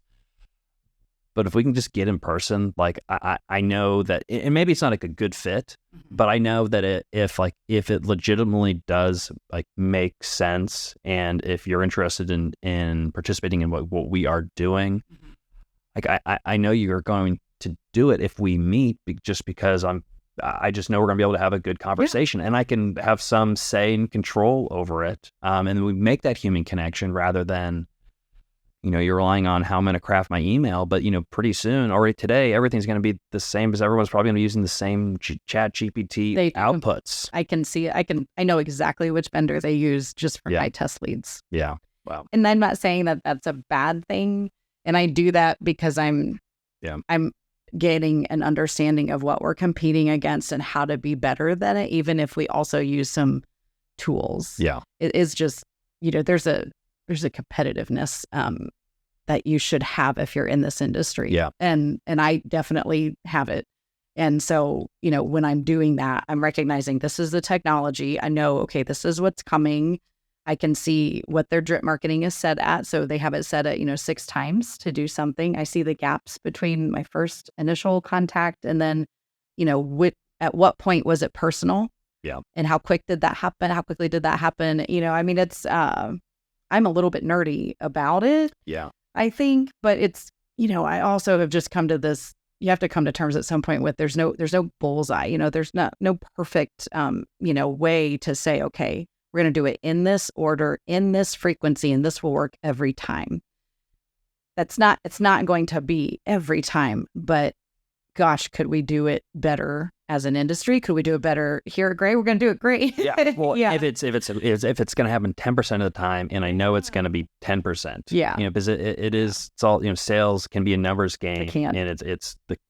But if we can just get in person, like I know that, and maybe it's not like a good fit, but I know that if it legitimately does like make sense, and if you're interested in participating in what we are doing, like I know you're going to do it if we meet, just because I just know we're gonna be able to have a good conversation, and I can have some say and control over it, and we make that human connection rather than you're relying on how I'm going to craft my email. But pretty soon, already today, everything's going to be the same, because everyone's probably going to be using the same chat GPT outputs. I can see it. I know exactly which vendor they use just for my test leads. Yeah. Wow. And I'm not saying that that's a bad thing. And I do that because I'm getting an understanding of what we're competing against and how to be better than it, even if we also use some tools. Yeah. It is just, there's a competitiveness that you should have if you're in this industry. Yeah. And I definitely have it. And so, when I'm doing that, I'm recognizing this is the technology. I know, okay, this is what's coming. I can see what their drip marketing is set at. So they have it set at, 6 times to do something. I see the gaps between my first initial contact and then, at what point was it personal? Yeah. And how quick did that happen? How quickly did that happen? I mean, it's, I'm a little bit nerdy about it. Yeah. I think, but it's, I also have just come to this, you have to come to terms at some point with there's no bullseye, there's no perfect, way to say, okay, we're going to do it in this order, in this frequency, and this will work every time. It's not going to be every time, but gosh, could we do it better as an industry? Could we do it better here at Gray? We're going to do it great. Yeah. Well, if it's going to happen 10% of the time, and I know it's going to be 10%. Yeah. Because it's all, sales can be a numbers game, and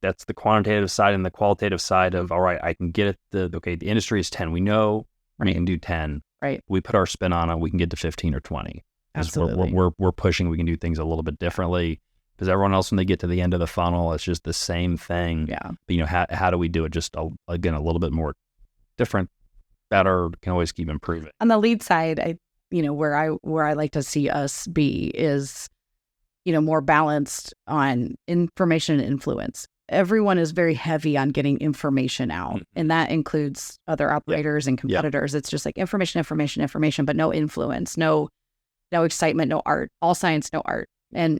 that's the quantitative side and the qualitative side of, all right, I can get it. The industry is 10. We know we can do 10. Right. We put our spin on it. We can get to 15 or 20. Absolutely. We're pushing. We can do things a little bit differently. Because everyone else, when they get to the end of the funnel, it's just the same thing. Yeah. But how do we do it just again a little bit more different, better? Can always keep improving. On the lead side, where I like to see us be is, more balanced on information and influence. Everyone is very heavy on getting information out, and that includes other operators and competitors. It's just like information, but no influence, no excitement, no art. All science, no art, and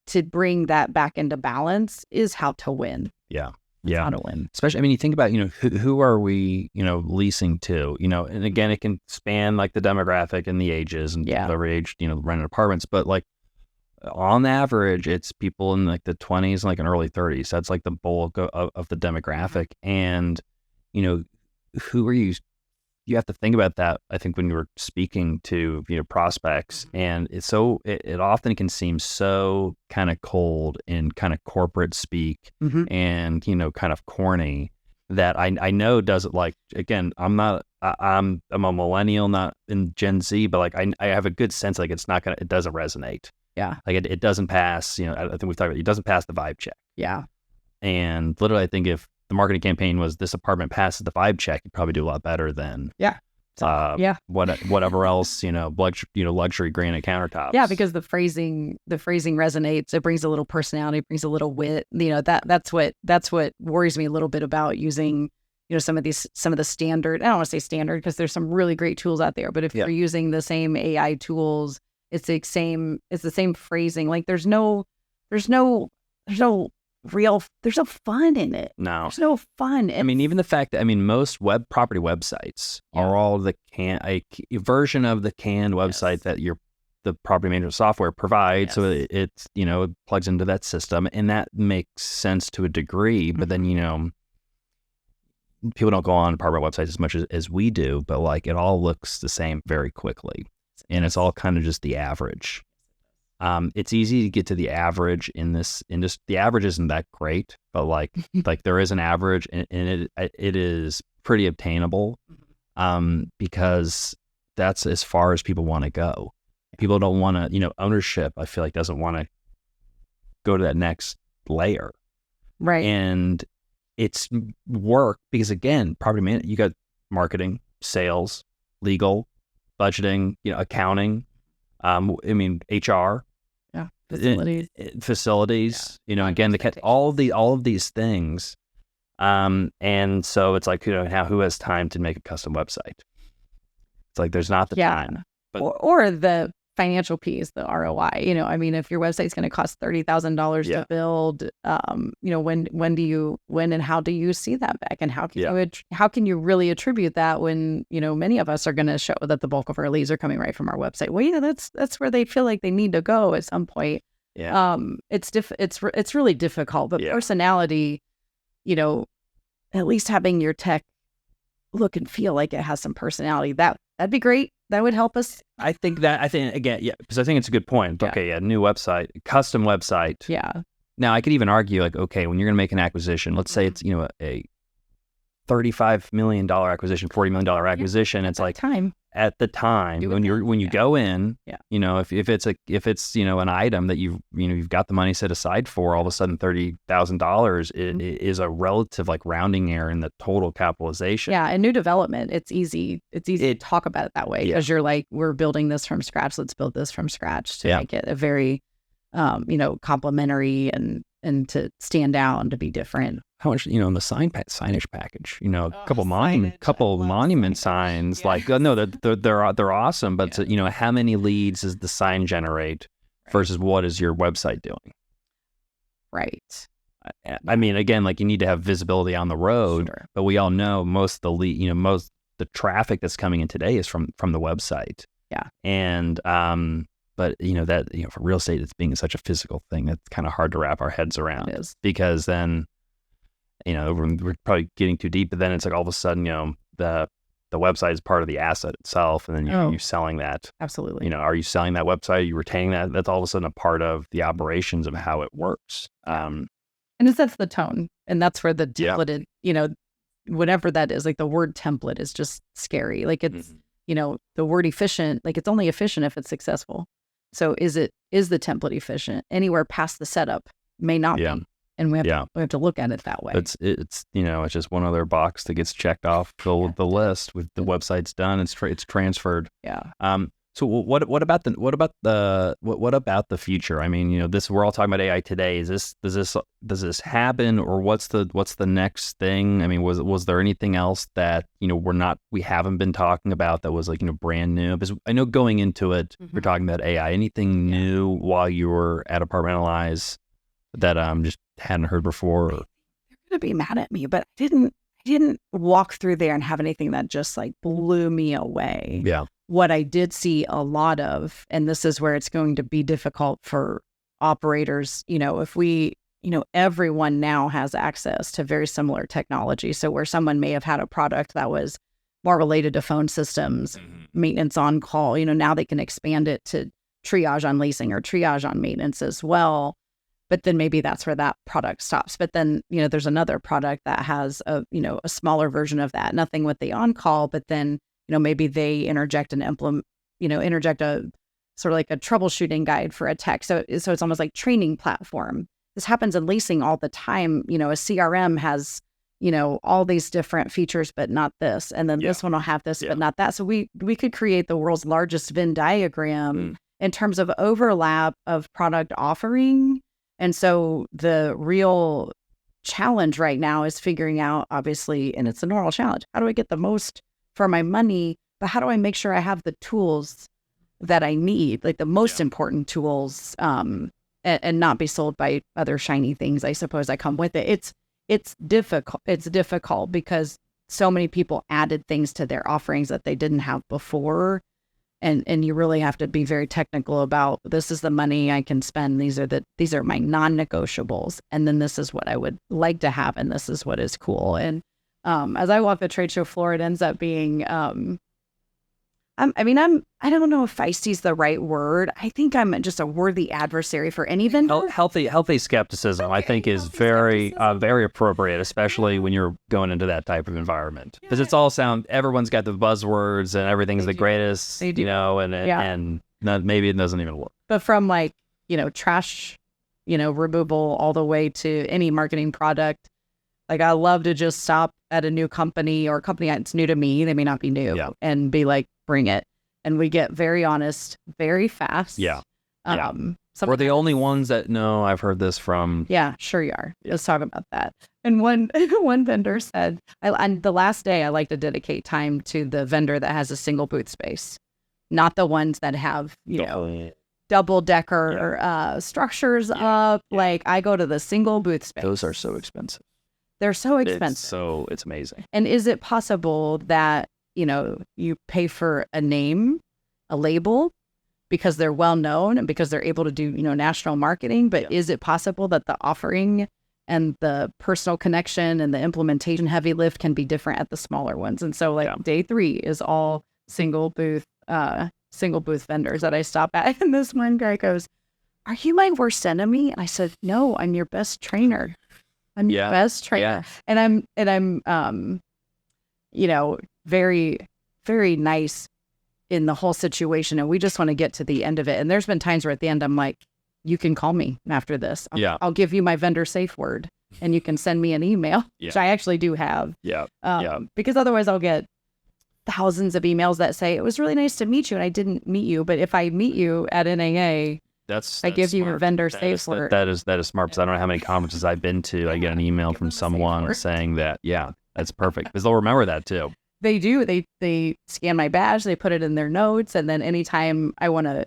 to bring that back into balance is how to win. Yeah. Yeah. Not a win. Especially, I mean, you think about, who are we, leasing to, and again, it can span like the demographic and the ages and every age, renting apartments, but like on average, it's people in like the 20s, like in early 30s. That's like the bulk of the demographic. And, who are you? You have to think about that, I think, when you're speaking to, prospects, and it often can seem so kind of cold and kind of corporate speak and, kind of corny that I know doesn't, like, again, I'm a millennial, not in Gen Z, but like, I have a good sense, like, it doesn't resonate. Yeah. Like it doesn't pass, I think we've talked about it doesn't pass the vibe check. Yeah. And literally, I think if the marketing campaign was this apartment passes the vibe check, you'd probably do a lot better than whatever else, luxury granite countertops. Yeah, because the phrasing resonates. It brings a little personality, it brings a little wit. That's what worries me a little bit about using, some of the standard. I don't want to say standard because there's some really great tools out there, but if you're using the same AI tools, it's the same phrasing. Like there's no fun in it. No. There's no fun. I mean, even the fact that, most web property websites are all a version of the canned website that the property management software provides. So it's, it plugs into that system, and that makes sense to a degree. But then, people don't go on apartment websites as much as we do, but like it all looks the same very quickly. And it's all kind of just the average. It's easy to get to the average in this industry. The average isn't that great, but like there is an average, and it is pretty obtainable, because that's as far as people want to go. People don't want to, ownership, I feel like, doesn't want to go to that next layer. Right. And it's work because, again, property management, you got marketing, sales, legal, budgeting, accounting, HR. Yeah, facilities, again, all of these things, and so it's like, now who has time to make a custom website? It's like there's not the time, but or the financial piece, the ROI. If your website's going to cost $30,000 to build, when and how do you see that back, and how can you really attribute that when many of us are going to show that the bulk of our leads are coming right from our website? Well, that's where they feel like they need to go at some point. Yeah. It's really difficult, but personality, at least having your tech look and feel like it has some personality, that'd be great. That would help us. I think again, because I think it's a good point. Okay, new website, custom website. Yeah. Now I could even argue, like, okay, when you're going to make an acquisition, let's say it's a $35 million acquisition, $40 million acquisition. It's like at the time when you go in, if it's an item that you've got the money set aside for, all of a sudden $30,000 is a relative, like, rounding error in the total capitalization. Yeah, and new development, it's easy to talk about it that way, because you're like, we're building this from scratch. Let's build this from scratch to make it a very complementary and to stand out and to be different. How much, in the signage package, a couple monument signs, like, no, they're awesome, but how many leads does the sign generate versus what is your website doing? Right. I mean, again, like, you need to have visibility on the road, but we all know most of the traffic that's coming in today is from the website. Yeah. And but for real estate, it's being such a physical thing that's kind of hard to wrap our heads around. It is. Because then, we're probably getting too deep, but then it's like all of a sudden, the website is part of the asset itself, and then you're selling that. Absolutely. Are you selling that website? Are you retaining that? That's all of a sudden a part of the operations of how it works. And it sets the tone, and that's where the templated, whatever that is, like the word template is just scary. Like it's, the word efficient, like it's only efficient if it's successful. So is the template efficient? Anywhere past the setup may not be. And we have to look at it that way. It's it's just one other box that gets checked off the list. With the website's done, it's transferred. Yeah. So what about the future? I mean, this, we're all talking about AI today. Does this happen, or what's the next thing? I mean, was there anything else that we haven't been talking about that was like brand new? Because I know going into it, we're talking about AI. Anything new while you were at Apartmentalize that just hadn't heard before? going to be mad at me, but I didn't walk through there and have anything that just like blew me away. Yeah. What I did see a lot of, and this is where it's going to be difficult for operators, if we, everyone now has access to very similar technology. So where someone may have had a product that was more related to phone systems, maintenance on call, now they can expand it to triage on leasing or triage on maintenance as well. But then maybe that's where that product stops. But then, there's another product that has a smaller version of that, nothing with the on-call, but then, maybe they interject and interject a sort of like a troubleshooting guide for a tech. So it's almost like training platform. This happens in leasing all the time. A CRM has, all these different features, but not this. And then this one will have this, but not that. So we could create the world's largest Venn diagram in terms of overlap of product offering. And so the real challenge right now is figuring out, obviously, and it's a normal challenge, how do I get the most for my money, but how do I make sure I have the tools that I need, like the most important tools, and not be sold by other shiny things, I suppose, that come with it. It's difficult. It's difficult because so many people added things to their offerings that they didn't have before. And you really have to be very technical about, this is the money I can spend. These are my non-negotiables. And then this is what I would like to have. And this is what is cool. And as I walk the trade show floor, it ends up being, I don't know if feisty is the right word. I think I'm just a worthy adversary for any vendor. Healthy skepticism, I think, is very appropriate, especially when you're going into that type of environment. Because everyone's got the buzzwords and everything's the greatest, They do. and maybe it doesn't even work. But from trash, removal all the way to any marketing product, like I love to just stop at a new company or a company that's new to me. They may not be new, and be like, bring it. And we get very honest, very fast. We're the only ones that know. I've heard this from. Yeah, sure you are. Let's talk about that. And one vendor said, on the last day, I like to dedicate time to the vendor that has a single booth space, not the ones that have, double decker structures up. Like I go to the single booth space. Those are so expensive. They're so expensive. It's amazing. And is it possible that, you pay for a name, a label, because they're well known and because they're able to do, national marketing? But is it possible that the offering and the personal connection and the implementation heavy lift can be different at the smaller ones? And so day 3 is all single booth vendors that I stop at. And this one guy goes, "Are you my worst enemy?" And I said, "No, I'm your best trainer. I'm your best trainer." And I'm very, very nice in the whole situation. And we just want to get to the end of it. And there's been times where at the end, I'm like, you can call me after this. I'll give you my vendor safe word and you can send me an email, which I actually do have. Because otherwise I'll get thousands of emails that say, "It was really nice to meet you. And I didn't meet you. But if I meet you at NAA, I give you a vendor safe word." That is smart, because I don't know how many conferences I've been to. I get an email from someone saying that, that's perfect, because they'll remember that too. They do. They scan my badge, they put it in their notes, and then anytime I want to,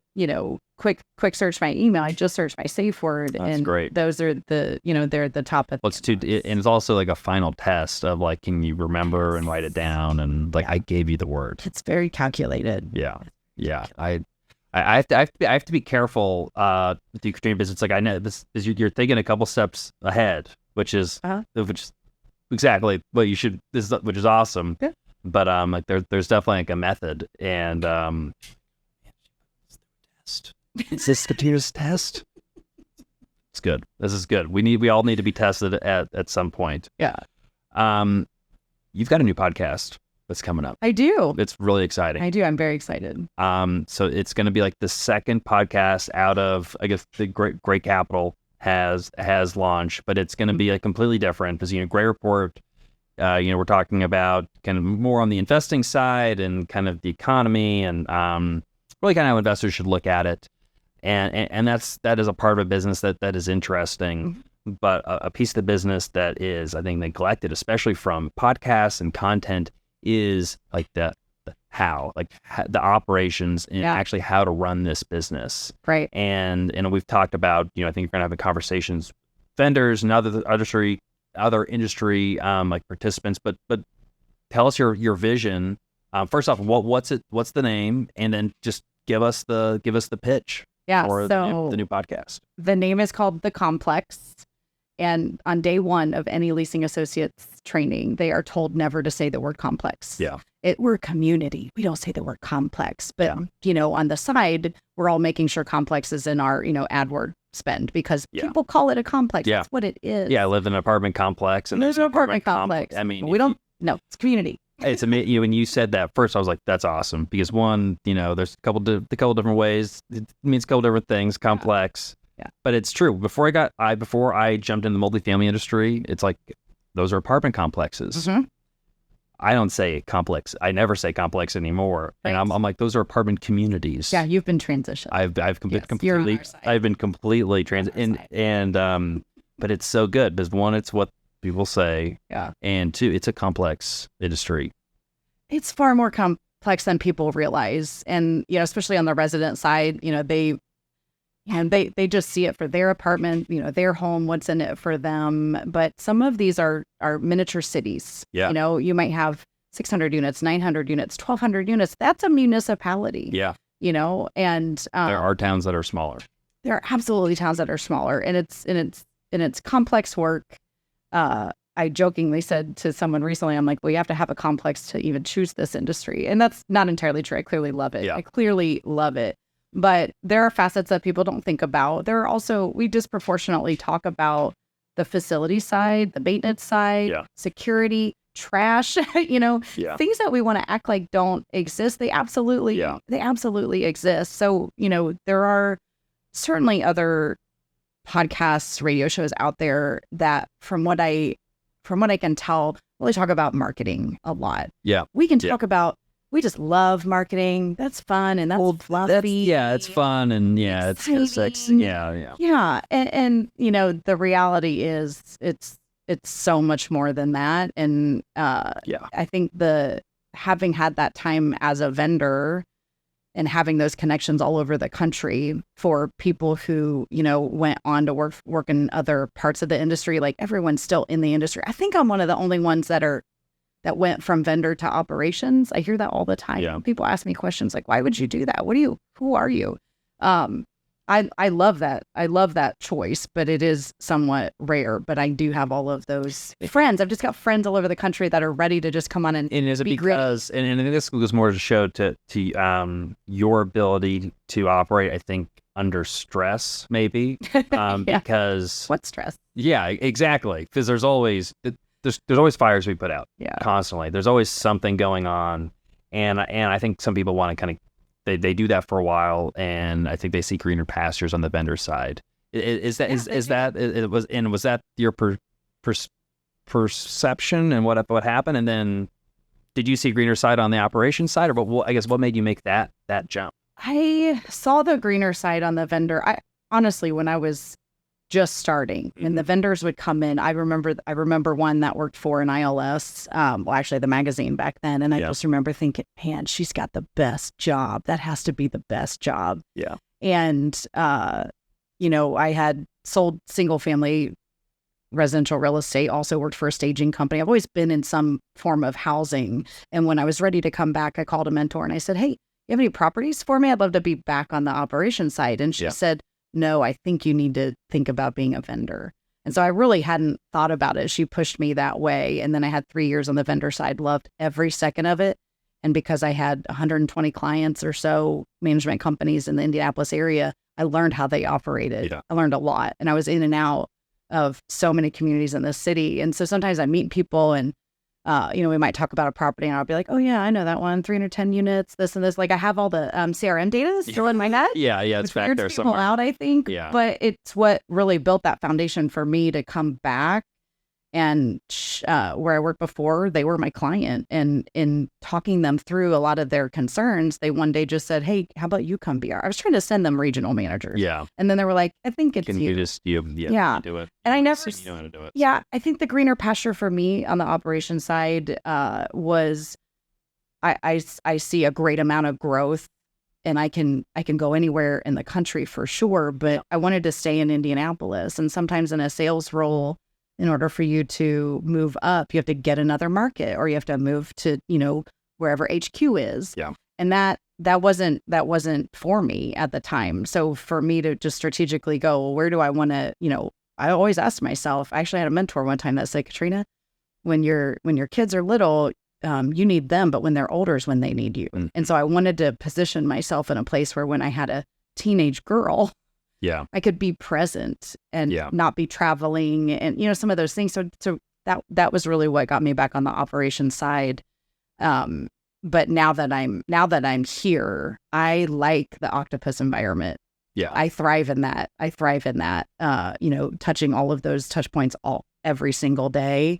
quick search my email, I just search my safe word. That's and great. Those are the, they're at the top of. Well, and it's also like a final test of like, can you remember and write it down? And like, I gave you the word. It's very calculated. Yeah. I have to be careful with you, Katrina, because it's like, I know this is, you're thinking a couple steps ahead, which is exactly what you should. Which is awesome. Yeah. But like there's definitely like a method, and is this Katrina's test? It's good. This is good. We all need to be tested at some point. Yeah. You've got a new podcast that's coming up. I do. It's really exciting. I do. I'm very excited. So it's going to be like the second podcast out of, I guess, the Great Capital has launched, but it's going to be like completely different, because Great Report. We're talking about kind of more on the investing side and kind of the economy, and really kind of how investors should look at it. And that is a part of a business that is interesting, but a piece of the business that is, I think, neglected, especially from podcasts and content, is like the operations and actually how to run this business. Right. And we've talked about, I think you're going to have conversations with vendors and other other industry like participants, but tell us your vision. First off, what's the name, and then just give us the pitch for the new podcast. The name is called The Complex. And on day one of any leasing associates training, they are told never to say the word complex. Yeah. We're community. We don't say the word complex. But, on the side, we're all making sure complex is in our, AdWord spend because people call it a complex. Yeah. That's what it is. Yeah, I live in an apartment complex. And there's an apartment complex. I mean, we don't, no, it's community. It's amazing. When you said that first, I was like, that's awesome. Because one, there's a couple different ways. It means a couple different things, complex. Yeah. But it's true. Before I jumped in the multifamily industry, it's like those are apartment complexes. Mm-hmm. I don't say complex. I never say complex anymore. Right. And I'm like, those are apartment communities. Yeah, you've been transitioned. I've been completely transitioned. And but it's so good because one, it's what people say. Yeah. And two, it's a complex industry. It's far more complex than people realize. And, especially on the resident side, they just see it for their apartment, their home, what's in it for them. But some of these are miniature cities. Yeah. You might have 600 units, 900 units, 1,200 units. That's a municipality. Yeah. And there are towns that are smaller. There are absolutely towns that are smaller, and it's complex work. I jokingly said to someone recently, I'm like, well, you have to have a complex to even choose this industry. And that's not entirely true. I clearly love it. Yeah. I clearly love it. But there are facets that people don't think about. There are also, we disproportionately talk about the facility side, the maintenance side, security, trash, things that we want to act like don't exist. They absolutely exist. So, there are certainly other podcasts, radio shows out there that from what I can tell, really talk about marketing a lot. Yeah. We can talk about, we just love marketing. That's fun and that's fluffy. It's fun and it's sexy. Yeah. Yeah. And the reality is it's so much more than that. And I think having had that time as a vendor and having those connections all over the country for people who, went on to work in other parts of the industry, like everyone's still in the industry. I think I'm one of the only ones that went from vendor to operations. I hear that all the time. Yeah. People ask me questions like, why would you do that? Who are you? I love that. I love that choice, but it is somewhat rare. But I do have all of those friends. I've just got friends all over the country that are ready to just come on and is it be because, great. And this goes more to show to your ability to operate, I think, under stress, maybe. Because what stress? Yeah, exactly. Because there's always fires we put out constantly. There's always something going on. And I think some people want to kind of, they do that for a while, and I think they see greener pastures on the vendor side. Was that your perception and what happened? And then did you see greener side on the operations side, or what made you make that jump? I saw the greener side on the vendor. Honestly, when I was just starting, and the vendors would come in. I remember one that worked for an ILS, actually the magazine back then, and I just remember thinking, man, she's got the best job. That has to be the best job. Yeah. And I had sold single family residential real estate, also worked for a staging company. I've always been in some form of housing. And when I was ready to come back, I called a mentor and I said, hey, you have any properties for me? I'd love to be back on the operations side. And she said, no, I think you need to think about being a vendor. And so I really hadn't thought about it. She pushed me that way. And then I had 3 years on the vendor side, loved every second of it. And because I had 120 clients or so, management companies in the Indianapolis area, I learned how they operated. Yeah. I learned a lot. And I was in and out of so many communities in the city. And so sometimes I meet people and we might talk about a property and I'll be like, oh yeah, I know that one, 310 units, this and this. Like I have all the CRM data still in my head. Yeah, it's back there somewhere. Out, I think. Yeah. But it's what really built that foundation for me to come back. And where I worked before, they were my client. And in talking them through a lot of their concerns, they one day just said, hey, how about you come be I was trying to send them regional managers. Yeah. And then they were like, I think it's Can you. You just, do it. And I never, you know how to do it. Yeah. I think the greener pasture for me on the operations side was I see a great amount of growth. And I can go anywhere in the country for sure. But I wanted to stay in Indianapolis. And sometimes in a sales role, in order for you to move up, you have to get another market, or you have to move to, wherever HQ is. Yeah. And that wasn't for me at the time. So for me to just strategically go, well, where do I want to, I always ask myself, I actually had a mentor one time that said, Katrina, when your kids are little, you need them, but when they're older is when they need you. Mm. And so I wanted to position myself in a place where when I had a teenage girl, I could be present and not be traveling and, some of those things. So that was really what got me back on the operations side. But now that I'm here, I like the octopus environment. Yeah. I thrive in that. Touching all of those touch points every single day.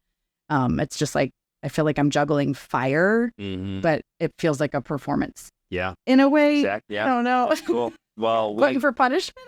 It's just like, I feel like I'm juggling fire, but it feels like a performance. Yeah. In a way. Exactly. Yeah. I don't know. Cool. Well, looking for punishment.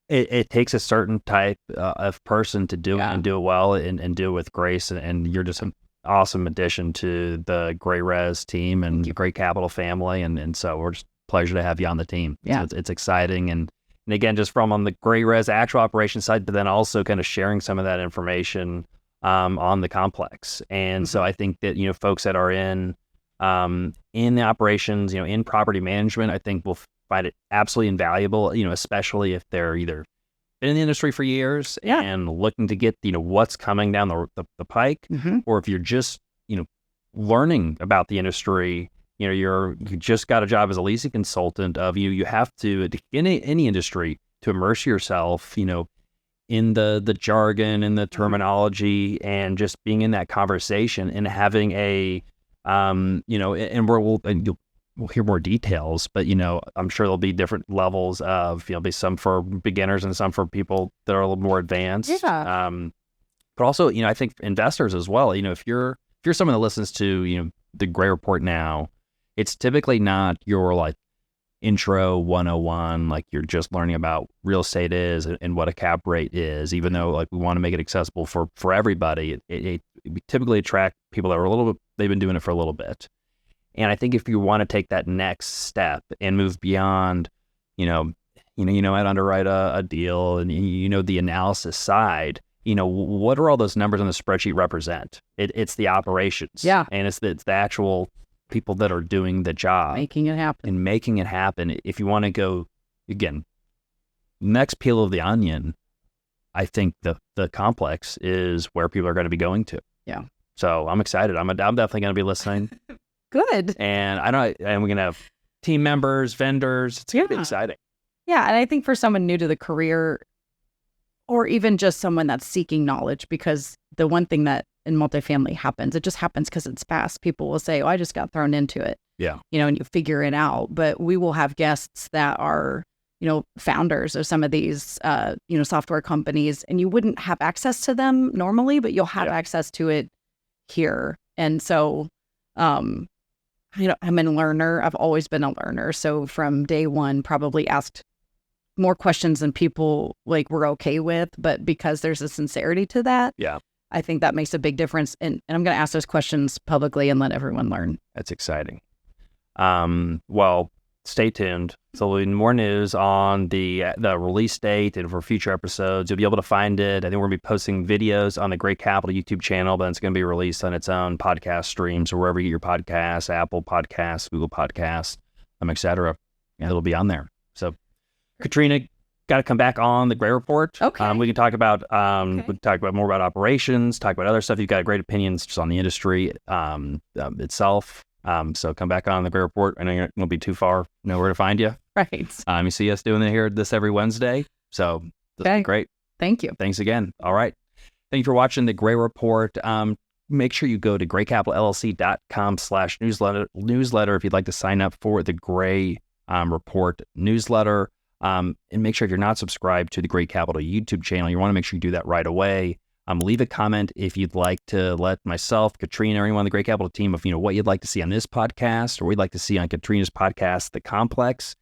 It takes a certain type of person to do it and do it well and do it with grace. And you're just an awesome addition to the Gray Res team and the Gray Capital family. And so we're just pleasure to have you on the team. Yeah. So it's exciting. And again, just from on the Gray Res actual operations side, but then also kind of sharing some of that information on the complex. And so I think that, folks that are in the operations, in property management, I think will find it absolutely invaluable, especially if they're either been in the industry for years and looking to get, what's coming down the pike, or if you're just, learning about the industry, you just got a job as a leasing consultant you have to, in any industry, to immerse yourself, in the jargon and the terminology and just being in that conversation and having and we'll hear more details, but I'm sure there'll be different levels of, be some for beginners and some for people that are a little more advanced. Yeah. But also, I think investors as well, if you're someone that listens to, the Gray Report now, it's typically not your like intro 101, like you're just learning about real estate is and what a cap rate is, even though like we want to make it accessible for everybody. We typically attract people that are they've been doing it for a little bit. And I think if you want to take that next step and move beyond, I'd underwrite a deal and the analysis side, what are all those numbers on the spreadsheet represent? It's the operations. Yeah. And it's the actual people that are doing the job. Making it happen. If you want to go, again, next peel of the onion, I think the complex is where people are going to be going to. Yeah. So I'm excited. I'm definitely going to be listening. Good. And we're going to have team members, vendors. It's going to be exciting. Yeah. And I think for someone new to the career, or even just someone that's seeking knowledge, because the one thing that in multifamily happens, it just happens because it's fast. People will say, oh, I just got thrown into it. Yeah. And you figure it out. But we will have guests that are, founders of some of these, software companies, and you wouldn't have access to them normally, but you'll have access to it here. And so, I'm a learner. I've always been a learner. So from day one, probably asked more questions than people were okay with, but because there's a sincerity to that, I think that makes a big difference. And I'm going to ask those questions publicly and let everyone learn. That's exciting. Well, stay tuned. So there'll be more news on the release date and for future episodes. You'll be able to find it. I think we're going to be posting videos on the Gray Capital YouTube channel, but it's going to be released on its own podcast streams or wherever you get your podcasts, Apple Podcasts, Google Podcasts, et cetera. It'll be on there. So Katrina, got to come back on the Gray Report. Okay. We can talk about we can talk about more about operations, talk about other stuff. You've got great opinions just on the industry itself. So come back on the Gray Report. I know you won't be too far. Know where to find you. Right. You see us doing this every Wednesday. So this is great. Thank you. Thanks again. All right. Thank you for watching the Gray Report. Make sure you go to graycapitalllc.com/newsletter if you'd like to sign up for the Gray Report newsletter. And make sure if you're not subscribed to the Gray Capital YouTube channel, you want to make sure you do that right away. Leave a comment if you'd like to let myself, Katrina, or anyone on the Gray Capital team of what you'd like to see on this podcast or what you'd like to see on Katrina's podcast, The Complex.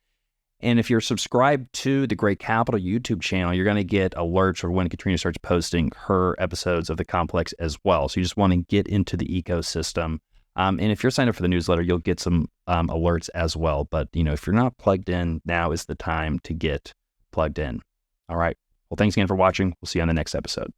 And if you're subscribed to the Gray Capital YouTube channel, you're going to get alerts for when Katrina starts posting her episodes of The Complex as well. So you just want to get into the ecosystem. And if you're signed up for the newsletter, you'll get some alerts as well. But, if you're not plugged in, now is the time to get plugged in. All right. Well, thanks again for watching. We'll see you on the next episode.